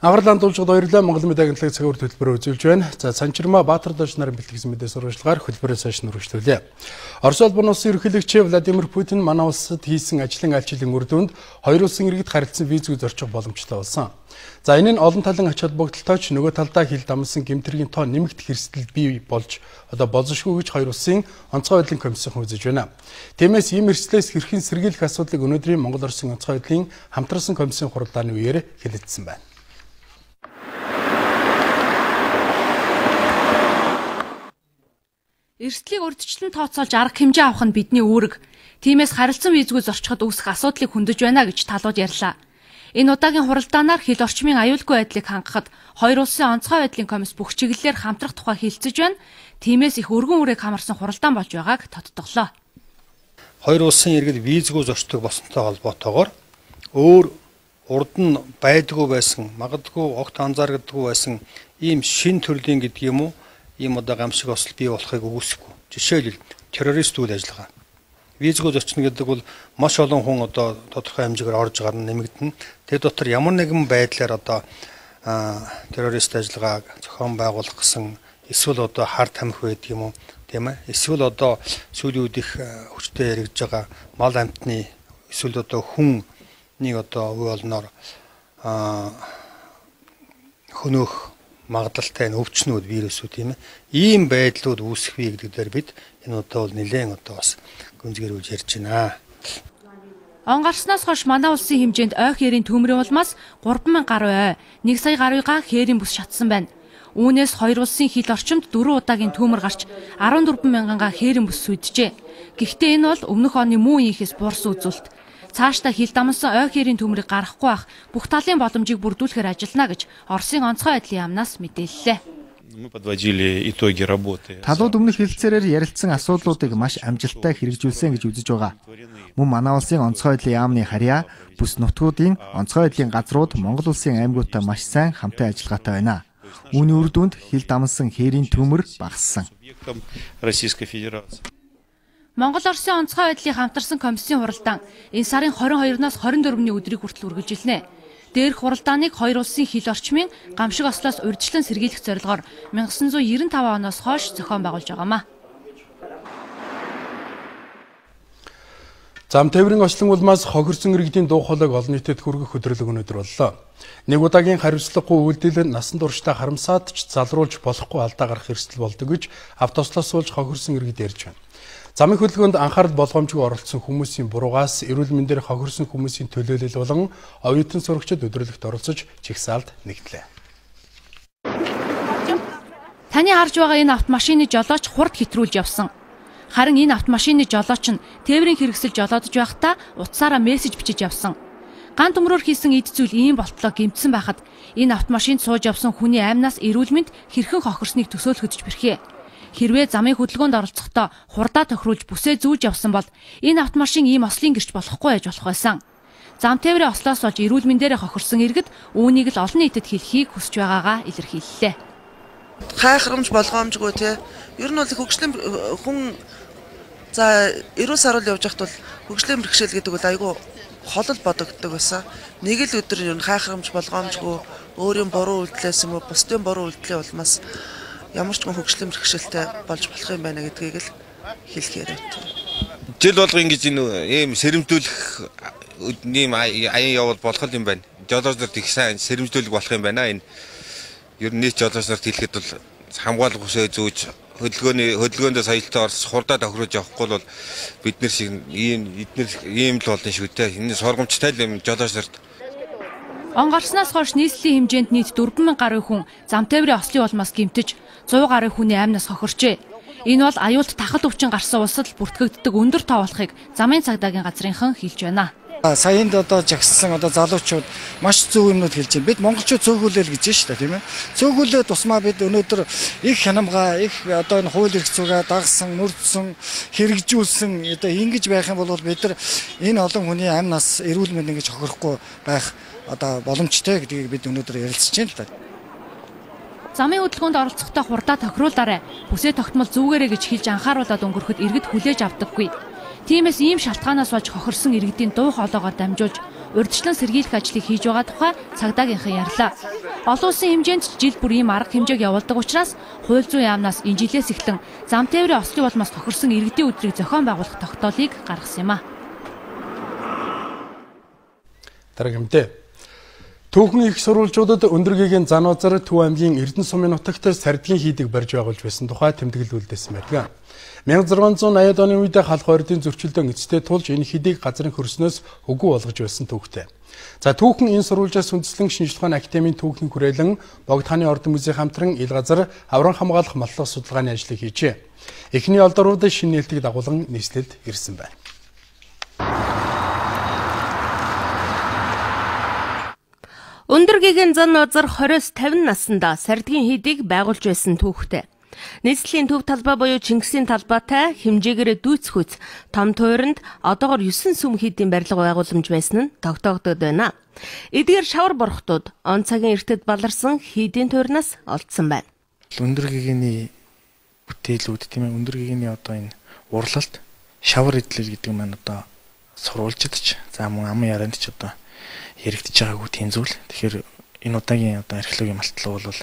Агарлан дуулжид баярлалаа. Монгол Медиа агентлагийн цагаар хөтөлбөрөөр үзүүлж байна. За Санчирмаа Баатар доош нарын бэлтгэсэн мэдээ сурвалжлагаар хөтөлбөрөөс хойш нөрвөлжлүүлээ. Орос улбаны улсын ерөнхийлөгч Владимир Путин манай улсад хийсэн ажлын айлчлалын үр дүнд хоёр улсын иргэд харилцан визгүй зорчих боломжтой болсон. За энэ нь олон талын ач холбогдолтой ч нөгөө талдаа хил дамсан гэмтрийн тоо нэмэгдэх эрсдэл бий болж болзошгүй гэж хоёр улсын онцгой байдлын комиссийн үзэж байна. Тиймээс ийм эрсдлээс хэрхэн сэргийлэх асуудлыг өнөөдрийн Монгол Оросын онцгой байдлын хамтрсан комиссийн хуралдааны үеэр хэлэлцсэн байна. Эрсдлийг урьдчилан тооцоолж арга хэмжээ авах нь бидний үүрэг. Тиймээс харилцан визгүй зорчиход үүсэх асуудлыг хөндөж байна гэж талууд ярьлаа. Энэ удаагийн хуралдаанаар хил орчмын аюулгүй байдлыг хангахад хоёр улсын онцгой байдлын комисс бүх чиглэлээр хамтрах тухай хэлцэж байна. Тиймээс их өргөн үрээг хамарсан хуралдаан болж байгааг тодтоглоо. Хоёр улсын иргэд визгүй зорчдог болсонтой холбоотойгоор өөр урд нь байдгүй байсан, магадгүй огт анзаардаггүй байсан ийм шин төрлийн гэдэг юм уу? Ийм одоо гамшиг осол бий болохыг үгүйсэхгүй. Жишээлбэл террорист үйл ажиллагаа. Визгүй зорчно гэдэг бол маш олон хүн одоо тодорхой хэмжээгээр орж гарна нэмэгдэнэ. Тэр дотор ямар нэгэн байдлаар одоо террорист ажиллагааг зохион байгуулах гэсэн эсвэл одоо хар тамхи байдаг юм уу, тийм ээ? Эсвэл одоо сүүлийн үед их хүчтэй яригдж байгаа мал амьтны эсвэл одоо хүнний одоо үе олноор хөнөөх магадлалтай өвчнүүд вирусүүд тийм ээ. Ийм байдлууд үүсэх вэ гэдэг дээр бид энэ удаа бол нэлээд одоо бас гүнзгийрүүлж ярьж байна. Он гарснаас хойш манай улсын хэмжээнд ой хээрийн төмрийн улмаас 3,000 гаруй ой, 1 сая гаруйга хээрийн бүс шатсан байна. Үүнээс хоёр улсын хил орчимд 4 удаагийн төмөр гарч 14,000 хээрийн бүс сүйджээ. Гэхдээ энэ бол өмнөх оны мөн үеийнхээс буурсан үзүүлэлт. Цаашдаа хил дамсан ой хээрийн төмрийг гаргахгүй байх бүх талын боломжийг бүрдүүлэхээр ажиллана гэж Оросын онцгой байдлын яамнаас мэдээллээ. Талууд өмнөх хэлэлцээрээр ярилцсан асуудлуудыг маш амжилттай хэрэгжүүлсэн гэж үзэж байгаа. Мөн манай улсын онцгой байдлын яамны харьяа бүс нутгуудын онцгой байдлын газрууд Монгол улсын аймагуудтай маш сайн хамтан ажиллагаатай байна. Үүний үр дүнд хил дамсан хээрийн төмөр багассан. Монгол Оросын онцгой байдлын хамтарсан комиссийн хуралдаан энэ сарын 22-наас 24-ний өдрийг хүртэл үргэлжилнэ. Дээрх хуралдааныг хоёр улсын хил орчмын гамшиг ослоос урьдчилан сэргийлэх зорилгоор 1995 оноос хойш зохион байгуулж байгаамаа. Зам тээврийн ослон улмаас хохирсон иргэдийн дуу хоолойг олон нийтэд хүргэх өдрөлөг өнөөдөр боллоо. Нэг удаагийн хариуцлагагүй үйлдэл насан туршдаа харамсаад ч залруулж болохгүй алдаа гарах эрсдэл болдог гэж автослоос суулж хохирсон иргэд ярьж байна. Замын хөдөлгөөнд анхаарал болгоомжгүй оролцсон хүмүүсийн буруугаас эрүүл мэндээр хохирсон хүмүүсийн төлөөлөл болон оюутан сурагчид өдрөлөгт оролцож чигсаалд нэгдлээ. Таны харж байгаа энэ автомашины жолооч хурд хэтрүүлж явсан. Харин энэ автомашины жолооч нь тээврийн хэрэгсэл жолоодж байхдаа утсаараа мессеж бичиж явсан. Ган төмрөөр хийсэн эд зүйл ийм болтлоо гэмтсэн байхад энэ автомашинд сууж явсан хүний аймнаас эрүүл мэнд хэрхэн хохирсныг төсөөлөхөж бэрхээ. Хэрвээ замын хөдөлгөөнд оролцохдоо хурдаа тохируулж бүсээ зүүж явсан бол энэ автомашин ийм ослын гэрч болохгүй байж болох байсан. Зам тээврийн ослоос болж эрүүл мэндээрээ хохирсон иргэд үүнийг л олон нийтэд хэлхийг хүсэж байгаагаа илэрхийллээ. Хайхрамж болгоомжгүй те. Ер нь бол хөгжлийн хүн за эрүүл саруул явж байхад бол хөгжлийн бэрхшээл гэдэг бол айгүй холол бодогддог байсан. Нэг л өдөр ер нь хайхрамж болгоомжгүй өөрийн буруу үйлдэлээс юм уу бусдын буруу үйлдэлийн улмаас ямар ч хөгжлийн бэрхшээлтэй болж болох юм байна гэдгийг л хэлэхээр байна. Жил болго ингэж ийм сэрэмжлүүлэх ийм аян явал болох юм байна. Жолоочдод их сайн сэрэмжлүүлэх болох юм байна. Энэ ер нь нийт жолоочдод хэлэхэд бол хамгаалах усээ зүүж хөдөлгөөндөө соёлтой орс хурдаа тохируулж явахгүй бол бид нар шиг ийм л болно шүү дээ. Энэ сургамжтай л юм жолоочдод. Он гарснаас хойш нийслэлийн хэмжээнд нийт 4,000 гаруй хүн зам тээврийн ослын улмаас гэмтэж 100 гаруй хүний амнаас хохирчээ. Энэ бол аюулт тахал өвчин гарсан улсад бүртгэгддэг өндөр тоо болохыг замын цагдаагийн газрынхан хэлж байна. Саянд жагссан залуучууд маш зөв юмнууд хэлж байна. Бид монголчууд цөөхүүлэл гэж шүү дээ, тийм ээ. Цөөхүүлээ тусмаа бид өнөөдөр их хянамгаа, их энэ хууль эрх зүйгээ дагсан, мөрдсөн, хэрэгжүүлсэн ингэж байх юм бол бид нар энэ олон хүний амнаас эрүүл мэнд ингэж хохирохгүй байх боломжтой гэдгийг бид өнөөдөр ярилцж байна л да. Замын хөдөлгөөнд оролцохдоо хурдаа тохируулаарай. Бүсээ тогтмол зүгээрэй гэж хэлж анхааруулад өнгөрөхөд иргэд хүлээж авдаггүй. Тиймээс ийм шалтгаанаас болж хохирсон иргэдийн дуу хоолойгоор дамжуулж урьдчилан сэргийлэх ажлыг хийж байгаа тухай цагдаагийнхан ярьлаа. Олон улсын хэмжээнд жил бүр ийм арга хэмжээг явуулдаг учраас хууль зүйн яамнаас энэ жилээс эхлэн зам тээврийн ослын улмаас хохирсон иргэдийн өдрийг зохион байгуулах тогтоолыг гаргасан юм а. Дараагимтэй Түүхэн их сурвалжуудад өндөргийн Занвазар Төв аймгийн Эрдэнэ сумын нутагт сардгийн хийдэг барьж байгуулж байсан тухай тэмдэглэл үлдээсэн байна. 1680-ад оны үед халх ойрдын зөрчилдөөн эцтэй тулж энэ хийдийг газрын хөрснөөс үгүй болгож байсан түүхтэй. За түүхэн энэ сурвалжаас үндэслэн шинжилгээ ухааны академийн түүхийн хүрээлэн Богд хааны ордон музей хамтран ил газар авран хамгаалах маллах судалгааны ажлыг хийжээ. Эхний олдорууд шинэ нээлтийг дагуулan нийслэлд ирсэн байна. Өндөргийн Занвазар 20-50 наснда сардгийн хийдийг байгуулж байсан түүхтэй. Нийслэлийн төв талбай буюу Чингисийн талбайтай хэмжээгээр дүүцхүйц том туйранд одоогоор 9 сүм хийдийн барилга байгууламж байсан нь тогтоогдод байна. Эдгээр шавар борхтууд он цагийн эртэд баларсан хийдийн туйрнаас олдсон байна. Өндөргийн бүтээлүүд тийм ээ өндөргийн энэ урлалт шавар эдлэл гэдэг нь сурвалждаж за мөн амын ярианд ч яригдж байгаагүй тийм зүйл. Тэгэхээр энэ удаагийн археологийн малтлал бол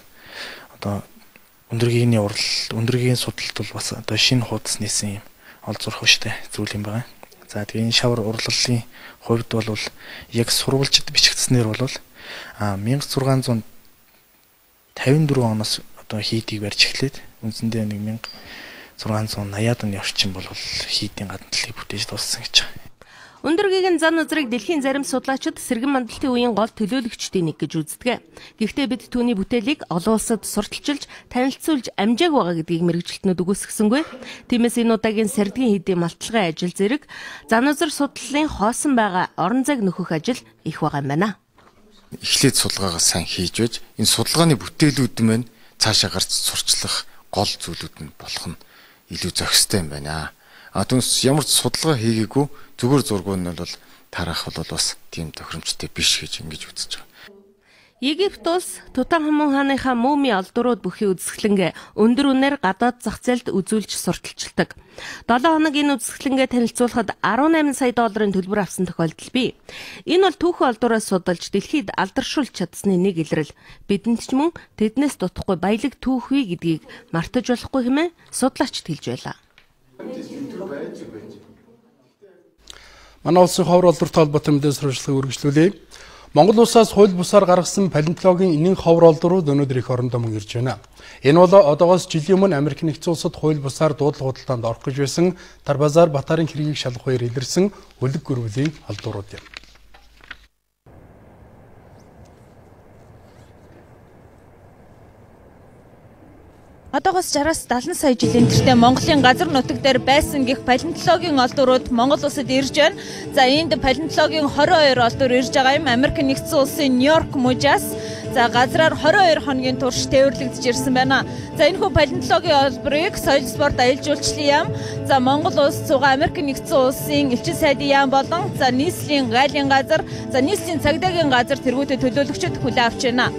өндөргийн өндөргийн судалт бол бас шинэ хуудас нээсэн юм ол зурх хөштэй зүйл юм байна. За тэгээ энэ шавар урлалын хувьд бол яг сурвалжид бичигдснээр бол 1654 оноос хийдийг барьж эхлээд үндсэндээ 1680-ад оны орчим бол хийдийн гадна талыг бүтээж дууссан гэж байна. Өндөргийн Занвазарыг дэлхийн зарим судлаачид сэргэн мандалтын үеийн гол төлөөлөгчдийн нэг гэж үздэг. Гэхдээ бид түүний бүтээлийг олон улсад сурталчилж, танилцуулж амжааг байгаа гэдгийг мэргэжилтнүүд үгүйсгэсэнгүй. Тиймээс энэ удаагийн сардгийн хийдийн малтлагын ажил зэрэг Занвазар судлалын хоосон байгаа орон зайг нөхөх ажил их байгаа юм байна. Эхлээд судалгаагаа сайн хийж байж, энэ судалгааны бүтээлүүд маань цаашаа гарч сурчлах гол зүйлүүд нь болох нь илүү зохистой юм байна. Түүнээс ямар ч судалгаа хийгээгүй зүгээр зургууд нь бол тарах бол бас тийм тохиромжтой биш гэж ингэж үзэж байгаа. Египт улс Тутанхамун хааныхаа мумийн олдурууд бүхий үзэсгэлэнгээ өндөр үнээр гадаад зах зээлд үзүүлж сурталчилдаг. 7 хоног энэ үзэсгэлэнгээ танилцуулахад 18 сая долларын төлбөр авсан тохиолдол бий. Энэ бол түүхэн олдураас судалж дэлхийд алдаршуулж чадсны нэг илрэл. Бидэнд ч мөн тэднээс дутахгүй баялаг түүхүй гэдгийг мартаж болохгүй хэмээн судлаачид хэлж байлаа. Манай улсын ховор олдортой холбоотой мэдээ сурвалжлагыг үргэлжлүүлье. Монгол улсаас хууль бусаар гаргасан палеонтологийн энийн ховор олдорууд өнөөдөр их орондоо мөн ирж байна. Энэ бол одоогоос жилийн өмнө Америк нэгдсэн улсад хууль бусаар дуудлага худалдаанд орох гэж байсан Тарбазар Батарын хэргийг шалгах хоёр илэрсэн үлэг гөрвөлийн олдорууд юм. Одоогоос 60-70 сая жилийн тэртээ Монголын газар нутаг дээр байсан гих палеонтологийн олдурууд Монгол улсад ирж байна. За энд палеонтологийн 22 олдур ирж байгаа юм. Америк нэгдсэн улсын Нью-Йорк мужаас газраар 22 хоногийн турш тээвэрлэгдэж ирсэн байна. За энэхүү палеонтологийн олборыг соёл спорт аялал жуулчлалын яам, Монгол улс цуга Америк нэгдсэн улсын элчин сайдын яам болон нийслэлийн гайлын газар, нийслэлийн цагдаагийн газар тэргүүтээ төлөөлөгчд хүлээн авч байна.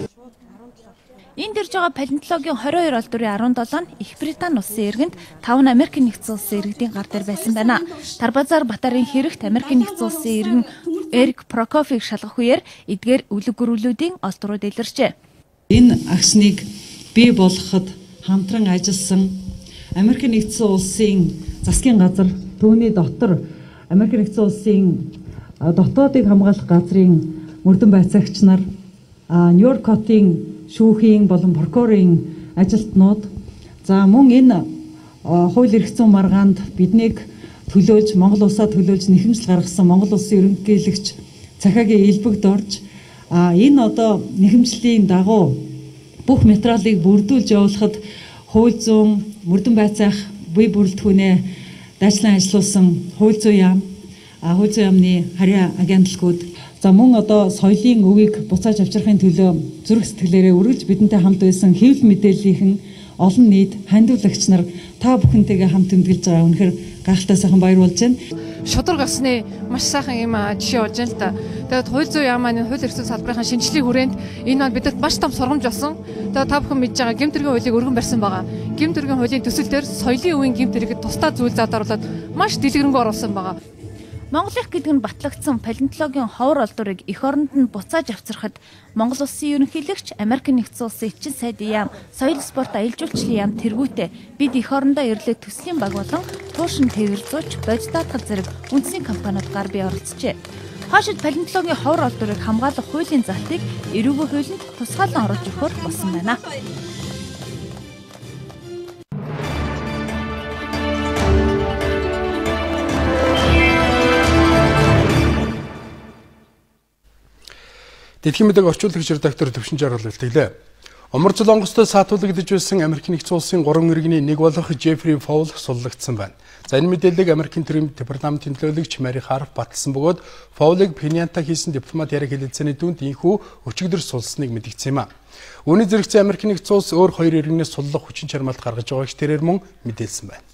Энд ирж байгаа палеонтологийн 22 олдурын 17 нь Их Британи улсын иргэнд 5 нь Америк нэгдсэн улсын иргэдийн гар дээр байсан байна. Тарбазар Батарын хэрэгт Америк нэгдсэн улсын иргэн Эрик Прокофийг шалгах үеэр эдгээр үлэг гөрвлүүдийн олдурууд илэрчээ. Энэ агшныг бий болгоход хамтран ажилласан Америк нэгдсэн улсын засгийн газар түүний дотор Америк нэгдсэн улсын дотоодыг хамгаалах газрын мөрдөн байцаагч нар Нью-Йорк хотын шүүхийн болон прокурорын ажилтнууд за мөн энэ хууль эрх зүйн маргаанд биднийг төлөөлж Монгол улсаа төлөөлж нэхэмжил гаргасан Монгол улсын ерөнхийлөгч Цахиагийн элбэгд орж энэ одоо нэхэмжлийн дагуу бүх материалыг бүрдүүлж явуулахад хууль зүйн мөрдөн байцаах бие бүрэлдэхүүнээ дайчлан ажиллуулсан хууль зүйн яамны харьяа агентлагууд за мөн одоо соёлын өвийг буцааж авчрахын төлөө зүрх сэтгэлээрээ үргэлж бидэнтэй хамт байсан хэвлэл мэдээллийнхэн олон нийт хандивлагч нар та бүхэнтэйгээ хамт тэмдэглэж байгаа үнэхээр гайхалтай сайхан баяр болж байна. Шудраг осны маш сайхан юм жишээ болж байна л да. Тэгээд хууль зүйн яам маань хууль эрх зүйн салбарын шинжилгээ хүрээнд энэ маань бидэд маш том сургамж болсон. Тэгээд та бүхэн мэдж байгаа гэмт хэргийн хуулийг өргөн барьсан байгаа. Гэмт хэргийн хуулийн төсөл дээр соёлын үеийн гэмт хэргийг тусдаа зүйл зад оруулаад маш дэлгэрэнгүй оруулсан байгаа. Монгол их гэдэг нь батлагдсан палеонтологийн ховор олдурыг эх оронд нь буцааж авчрахад Монгол улсын ерөнхийлөгч Америк нэгдсэн улсын эчин сайдын яам, соёл спорт аялал жуулчлалын яам тэргүүтээ бид эх орондоо ирлээ төслийн баг болон туушин тээвэр зууч, бодит даатгал зэрэг үндэсний компаниуд гар бие оролцжээ. Хойшид палеонтологийн ховор олдурыг хамгаалах хуулийн залтыг эрүүгийн хуулинд тусгаалan оруулж өгөхөөр болсон байна. Дэлхийн мэдээг орчуулагч редактор Төвшин Жаргал бэлтгэлээ. Умар Солонгостой саатуулагдж байсан Америк нэгдсэн улсын 3 иргэний нэг болох Джеффри Фоул суллагдсан байна. За энэ мэдээллийг Америкийн төрийн департаментын төлөөлөгч Мари Харф баталсан бөгөөд Фоулыг Пеньянта хийсэн дипломат яриа хэлэлцээний дүнд инхүү өчигдөр сулсныг мэдгдсэн юм а. Үүний зэрэгцээ Америк нэгдсэн улс өөр 2 иргэнээс суллах хүчин чармаалт гаргаж байгааг тэрээр мөн мэдээлсэн байна.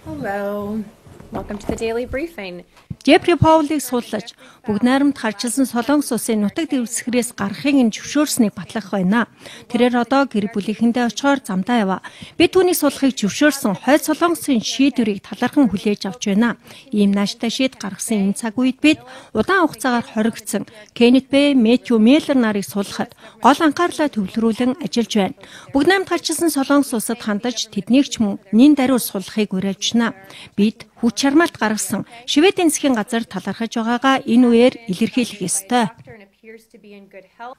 Hello. Welcome to the daily briefing. Джеффри Фоулыг сууллаж бүгд найрамд харчилсан Солонгос улсын нутаг дэвсгэрээс гарахыг нь зөвшөөрснийг батлах байна. Тэрээр одоо гэр бүлийнхэндээ очихоор замдаа яваа. Бид түүнийг суулгахыг зөвшөөрсөн хойд Солонгосын шийдвэрийг талархан хүлээж авч байна. Ийм нааштай шийд гаргасан энэ цаг үед бид удаан хугацаагаар хоригдсон Кеннет Бэй, Мэттью Миллер нарыг суулгахад гол анхаарлаа төвлөрүүлэн ажиллаж байна. Бүгд найрамд харчилсан Солонгос улсад хандаж тэднийг ч мөн нин даруй суулгахыг уриалж байна. Бид хүч чармаалт гаргасан Шведийн засгийн газар талархаж байгаагаа энэ үеэр илэрхийлэх ёстой.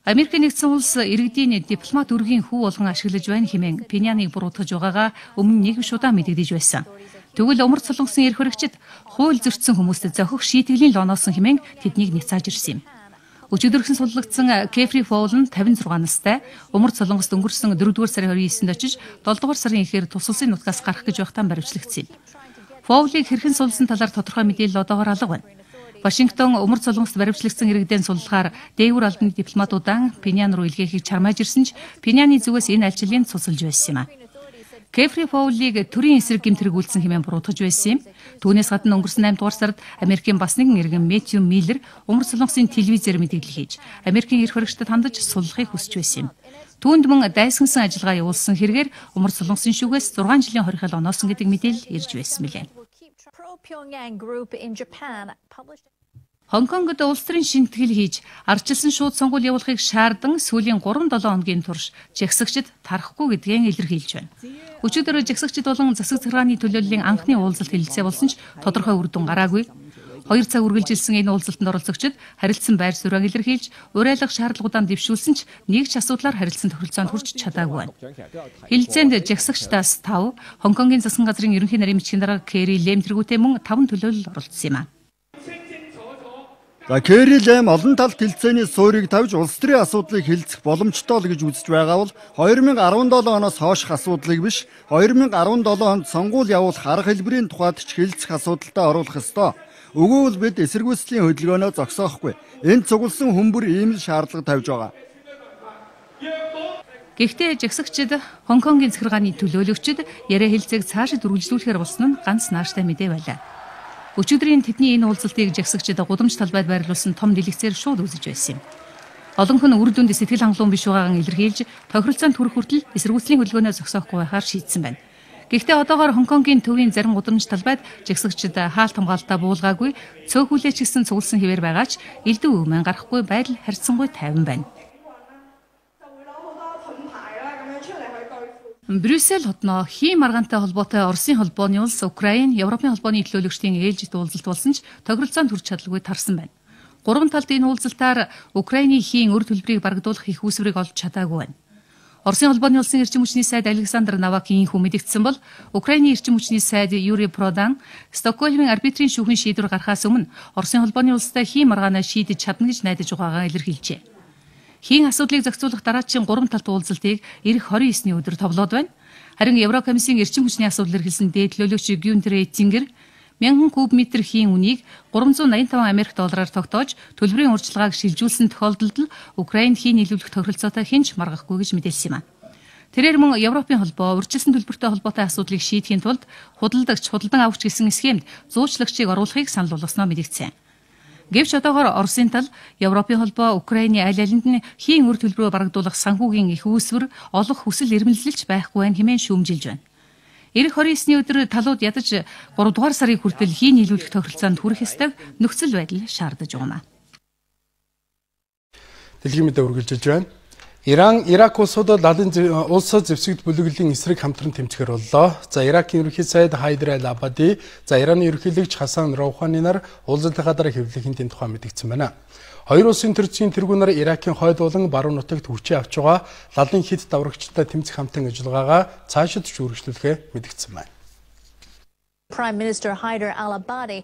Америк нэгдсэн улс иргэдийн дипломат өргийн хүү болгон ашиглаж байна хэмээн Пеньяныг буруутгаж байгаагаа өмнө нэг шудаа мэдэгдэж байсан. Тэгвэл Умар Солонгосын эрх хүрэгчид хууль зөрчсөн хүмүүсд зохих шийтгэлийн лоноосон хэмээн тэднийг няцааж ирсэн юм. Өчигдөрхөн суллагдсан Джеффри Фоул нь 56 настай. Умар Солонгост өнгөрсөн 4-р сарын 29-нд очиж 7-р сарын эхээр тус улсын нутгаас гарах гэж байхдаа баривчлагдсан юм. Фоулыг хэрхэн сулсан талаар тодорхой мэдээлэл одоогоор алга байна. Вашингтон Умар Солонгост баривчлагдсан иргэдийн суллахаар дээгүүр албаны дипломатуудаа Пеньян руу илгээхийг чармааж ирсэн ч Пеньяны зүгээс энэ альчилын цуцалж байсан юм а. Джеффри Фоулыг төрийн эсрэг гэмт хэрэгүүлсэн хэмээн буруутгаж байсан юм. Түүнээс гадна өнгөрсөн 8 дугаар сард Америкийн бас нэгэн иргэн Мэттью Миллер Умар Солонгосын телевизээр мэдээлэл хийж Америкийн эрх хүрэгчдэд хандаж суллахыг хүсэж байсан юм. Түүнд мөн дайсагнасан ажиллагаа явуулсан хэрэгээр Умар Солонгосын шүүгээс 6 жилийн хоригдол оноосон гэдэг мэдээлэл ирж байсан мэлээ. Хонконгод улс төрийн шинтгэл хийж ардчилсан шууд сонгуул явуулахыг шаардсан сүүлийн 3-7 хоногийн турш жагсагчид тарахгүй гэдгийг илэрхийлж байна. Өчигдөр жагсагчид болон засаг захиргааны төлөөллийн анхны уулзалт хэлэлцээ болсон ч тодорхой үр дүн гараагүй. 2 цаг үргэлжилсэн энэ уулзалтанд оролцогчид харилцан байр суурийг илэрхийлж уриалгах шаардлагуудаа дэвшүүлсэн ч нэг ч асуудлаар харилцан тохиролцоонд хүрч чадаагүй байна. Хэлэлцээнд жагсагчдаас 5, Хонконгийн засгийн газрын ерөнхий нарийн бичгийн дарга Кэри Лэм тэргүүтээ мөн 5 төлөөлөл оролцсон юм а. За Кэри Лэм олон талт хэлцээний суурийг тавьж улс төрийн асуудлыг хэлцэх боломжтой л гэж үзэж байгаа бол 2017 оноос хойших асуудлыг биш 2017 онд сонгуул явуулах арга хэлбэрийн тухайд ч хэлцэх асуудалтай оруулах ёстой. Өгөөл бид эсэргүүцлийн хөдөлгөөнөө зогсоохгүй. Энд цугласан хүмүүр ийм л шаардлага тавьж байгаа. Гэхдээ жагсагчид Хонконгийн захиргааны төлөөлөгчид яриа хэлцээг цаашид үргэлжлүүлэхээр болсон нь ганц нааштай мэдээ байлаа. Өчигдрийн тэдний энэ уулзалтыг жагсагчид гудамж талбайд байрлуулсан том дэлгэцээр шууд үзэж байсан юм. Олон хүн үр дүнд сэтгэл хангалуун биш байгаагаа илэрхийлж тохиролцоонд хүрэх хүртэл эсэргүүцлийн хөдөлгөөнөө зогсоохгүй байхаар шийдсэн байна. Гэхдээ одоогоор Хонконгийн төвийн зарим гудамж талбайд жагсагчид хаалт хамгаалтаа буулгаагүй, цөөхүүлээч гэсэн цугласан хэвээр байгаа ч элдв өвмэн гарахгүй байдал харьцангуй тайван байна. Брюссел хотноо хийн маргаантай холбоотой Оросын холбооны улс, Украин, Европын холбооны төлөөлөгчдийн ээлжид уулзалт болсон ч тохиролцоонд хүрч чадалгүй тарсан байна. Гурван талд энэ уулзалтаар Украины хийн үр төлбөрийг барагдуулах их үүсвэрийг олж чадаагүй байна. Оросын холбооны улсын эрчим хүчний сайд Александр Навакийн хүү мэдгдсэн бол Украины эрчим хүчний сайд Юрий Продан Стокгольмын арбитрийн шүүхийн шийдвэр гаргахаас өмнө Оросын холбооны улстай хийн маргаанаа шийдэж чадна гэж найдаж байгаагаа илэрхийлжээ. Хийн асуудлыг зохицуулах дараачийн 3 талт уулзалтыг ирэх 29-ний өдөр товлоод байна. Харин Еврокомиссийн эрчим хүчний асуудал эрхэлсэн дээд төлөөлөгч Гюнтер Эттингер 1000 куб метр хийн үнийг 385 Америк доллараар тогтоож төлбөрийн урьдчилгааг шилжүүлсэн тохиолдолд Украинд хийн нийлүүлэх тохиролцоотой хинч маргахгүй гэж мэдээлсэн юм а. Тэрээр мөн Европын холбоо урьдчилсан төлбөртэй холбоотой асуудлыг шийдэхийн тулд худалдагч, худалдан авагч гэсэн схемд зуучлагчийг оруулахыг санал болгосноо мэдэгдсэн. Гэвч одоогоор Оросын тал Европын холбоо Украины аль алинд нь хийн үр төлбөрөө барагдуулах санхүүгийн их үүсвэр олох хүсэл эрмэлзэлж байхгүй байх хэмээн шүүмжилж байна. Ирэх 29-ний өдөр талууд ядаж 3 дугаар сарын хүртэл хийн нийлүүлэх тохиролцоонд хүрэх ёстойг нөхцөл байдал шаардаж байна. Дэлхийн мэдээ үргэлжилж байна. Иран, Ирак улсуудад улсад зэвсэгт бүлэглэлийн эсрэг хамтран тэмцэхээр боллоо. За Иракийн ерөнхий сайд Хайдар Аль-Абади, за Ираны ерөнхийлөгч Хасан Роухани нар уулзалтынхаа дараа хэвлэхийн тэн тухай мэдгдсэн байна. Хоёр улсын төрчийн тэргүүнээр Иракийн хойд болон баруун нутагт хүчээ авч байгаа лалын хит даврагчтай тэмцэх хамтын ажиллагаагаа цаашид үргэлжлүүлэхээ мэдгдсэн байна. Prime Minister Hyder al-Abadi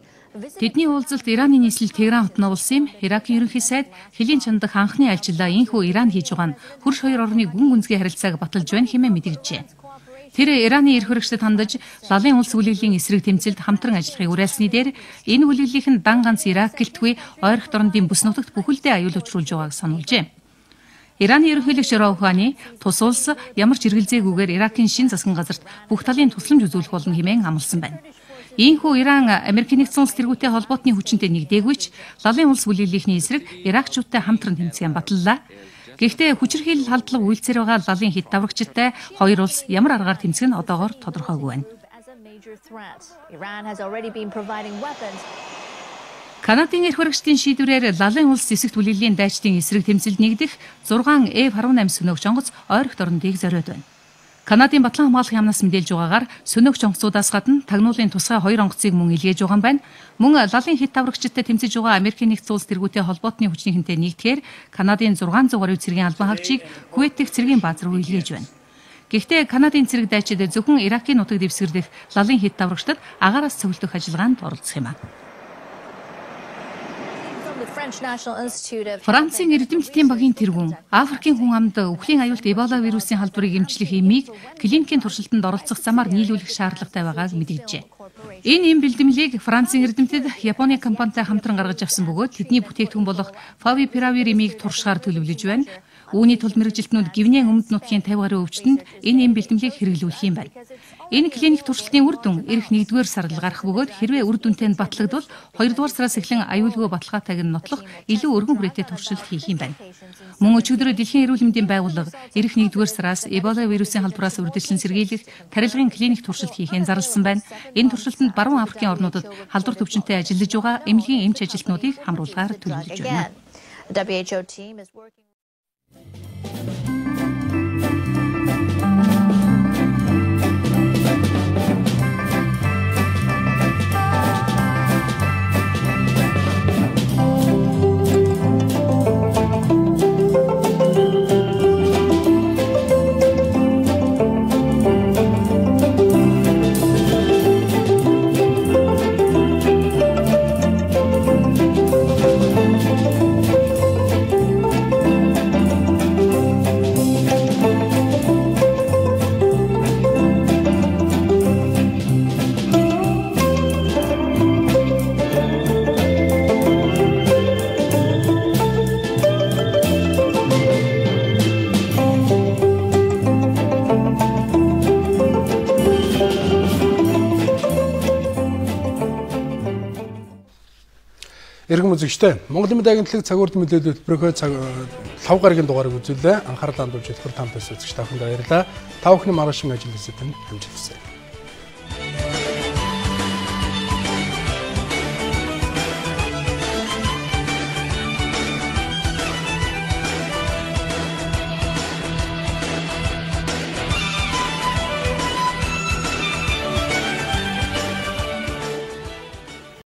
Тэдний уулзалт Ираны нийслэл Тегеран хотноо болсон юм. Иракийн ерөнхий сайд хэлийн чандах анхны альчилаа инхүү Иран хийж байгаа нь хөрш хоёр орны гүн гүнзгий харилцааг баталж байна хэмээн мэдэгджээ. Тэр Ираны эрх хэрэгчдэд хандаж лалын улс хүлээлгийн эсрэг тэмцэлд хамтран ажиллахыг уриалсны дээр энэ хүлээлгийнх нь дан ганц Ирак гэлтгүй ойрхон дорнодын бүс нутагт бүхэлдээ аюул учруулж байгааг сануулжээ. Ираны ерөнхийлөгч Роухани тус улс ямар ч эргэлзээгүйгээр Иракийн шин засгийн газарт бүх талын тусламж үзүүлэх болно хэмээн амласан байна. Ийхүү Иран Америкийн нэгдсэн улс тэргүүтэй холбоотны хүчинтэй нэгдээгүйч лалын улс бүлэглэлийн эсрэг Иракчуудтай хамтран тэмцээн баталлаа. Гэхдээ хүчирхийлэл халдлага үйлцээр байгаа лалын хит даврагчтай хоёр улс ямар аргаар тэмцэх нь одоогоор тодорхойгүй байна. Канадын эрх хэрэгчдийн шийдвэрээр лалын улс зэвсэгт бүлэглэлийн дайчдын эсрэг тэмцэлд нэгдэх 6 F-18 сөнөөгч онгоц ойрхон дорнодыг зориод байна. Канадын батлан хамгаалах яамнаас мэдээлж байгаагаар сөнөөгч онгоцудаас гадна тагнуулын тусгай 2 онгоцыг мөн илгээж байгаа юм байна. Мөн лалын хит даврагчтай тэмцэж байгаа Америкийн нэгдсэн улс тэргүүтэй холбоотны хүчнийхэнтэй нэгдэхээр Канадын 600 гаруй цэргийн албан хаагчийг Кувейт дэх цэргийн бааз руу илгээж байна. Гэхдээ Канадын цэрэг дайчид зөвхөн Иракийн нутаг дэвсгэрдэх лалын хит даврагчдад агаараас цөвлөх ажиллагаанд оролцох юм а. Францын эрдэмтдийн багийн тэргүүн Африкийн хүн амд үхлийн аюулт Эбола вирусын халдварыг эмчлэх эмийг клиникийн туршилтанд оролцох замаар нийлүүлэх шаардлагатай байгааг мэдэгджээ. Энэ эм бэлтгэлийг Францын эрдэмтэд Японы компанитай хамтран гаргаж авсан бөгөөд тэдний бүтээгдэхүүн болох Favipiravir эмийг туршихаар төлөвлөж байна. Үүний тулд мэрэгжилтнүүд гівнээ өмнөд нутгийн 50 гаруй өвчтөнд энэ эм бэлтгэлийг хэрэглүүлэх юм байна. Энэ клиник туршилтын үр дүн ирэх 1-р сард гарах бөгөөд хэрвээ үр дүнтэй нь батлагдвал 2-р сараас эхлэн аюулгүй баталгаатайг нь нотлох илүү өргөн хүрээтэй туршилт хийх юм байна. Мөн өчигдөр Дэлхийн эрүүл мэндийн байгууллага ирэх 1-р сараас Эбола вирусын халдвараас үргэлжлэн сэргийлэх тарилгын клиник туршилт хийхээ зарласан байна. Энэ туршилтанд баруун Африкийн орнуудад халдвар төвчөнтэй ажиллаж байгаа эмнэлгийн эмч ажилтнуудыг хамруулгаар төлөвлөж байна. WHO team is working Иргэн үзэгчтэй Монголын мэдээ агентлаг цагуурд мэдээлэл хөтөлбөрийнхөө 5 гарагийн дугаарыг үзүүлээ. Анхаарал хандуулж хэлбэр тамтаас үзэгч та бүхэнд баярлалаа. Та бүхний маргааш ажил хэсэгт амжилт хүсье.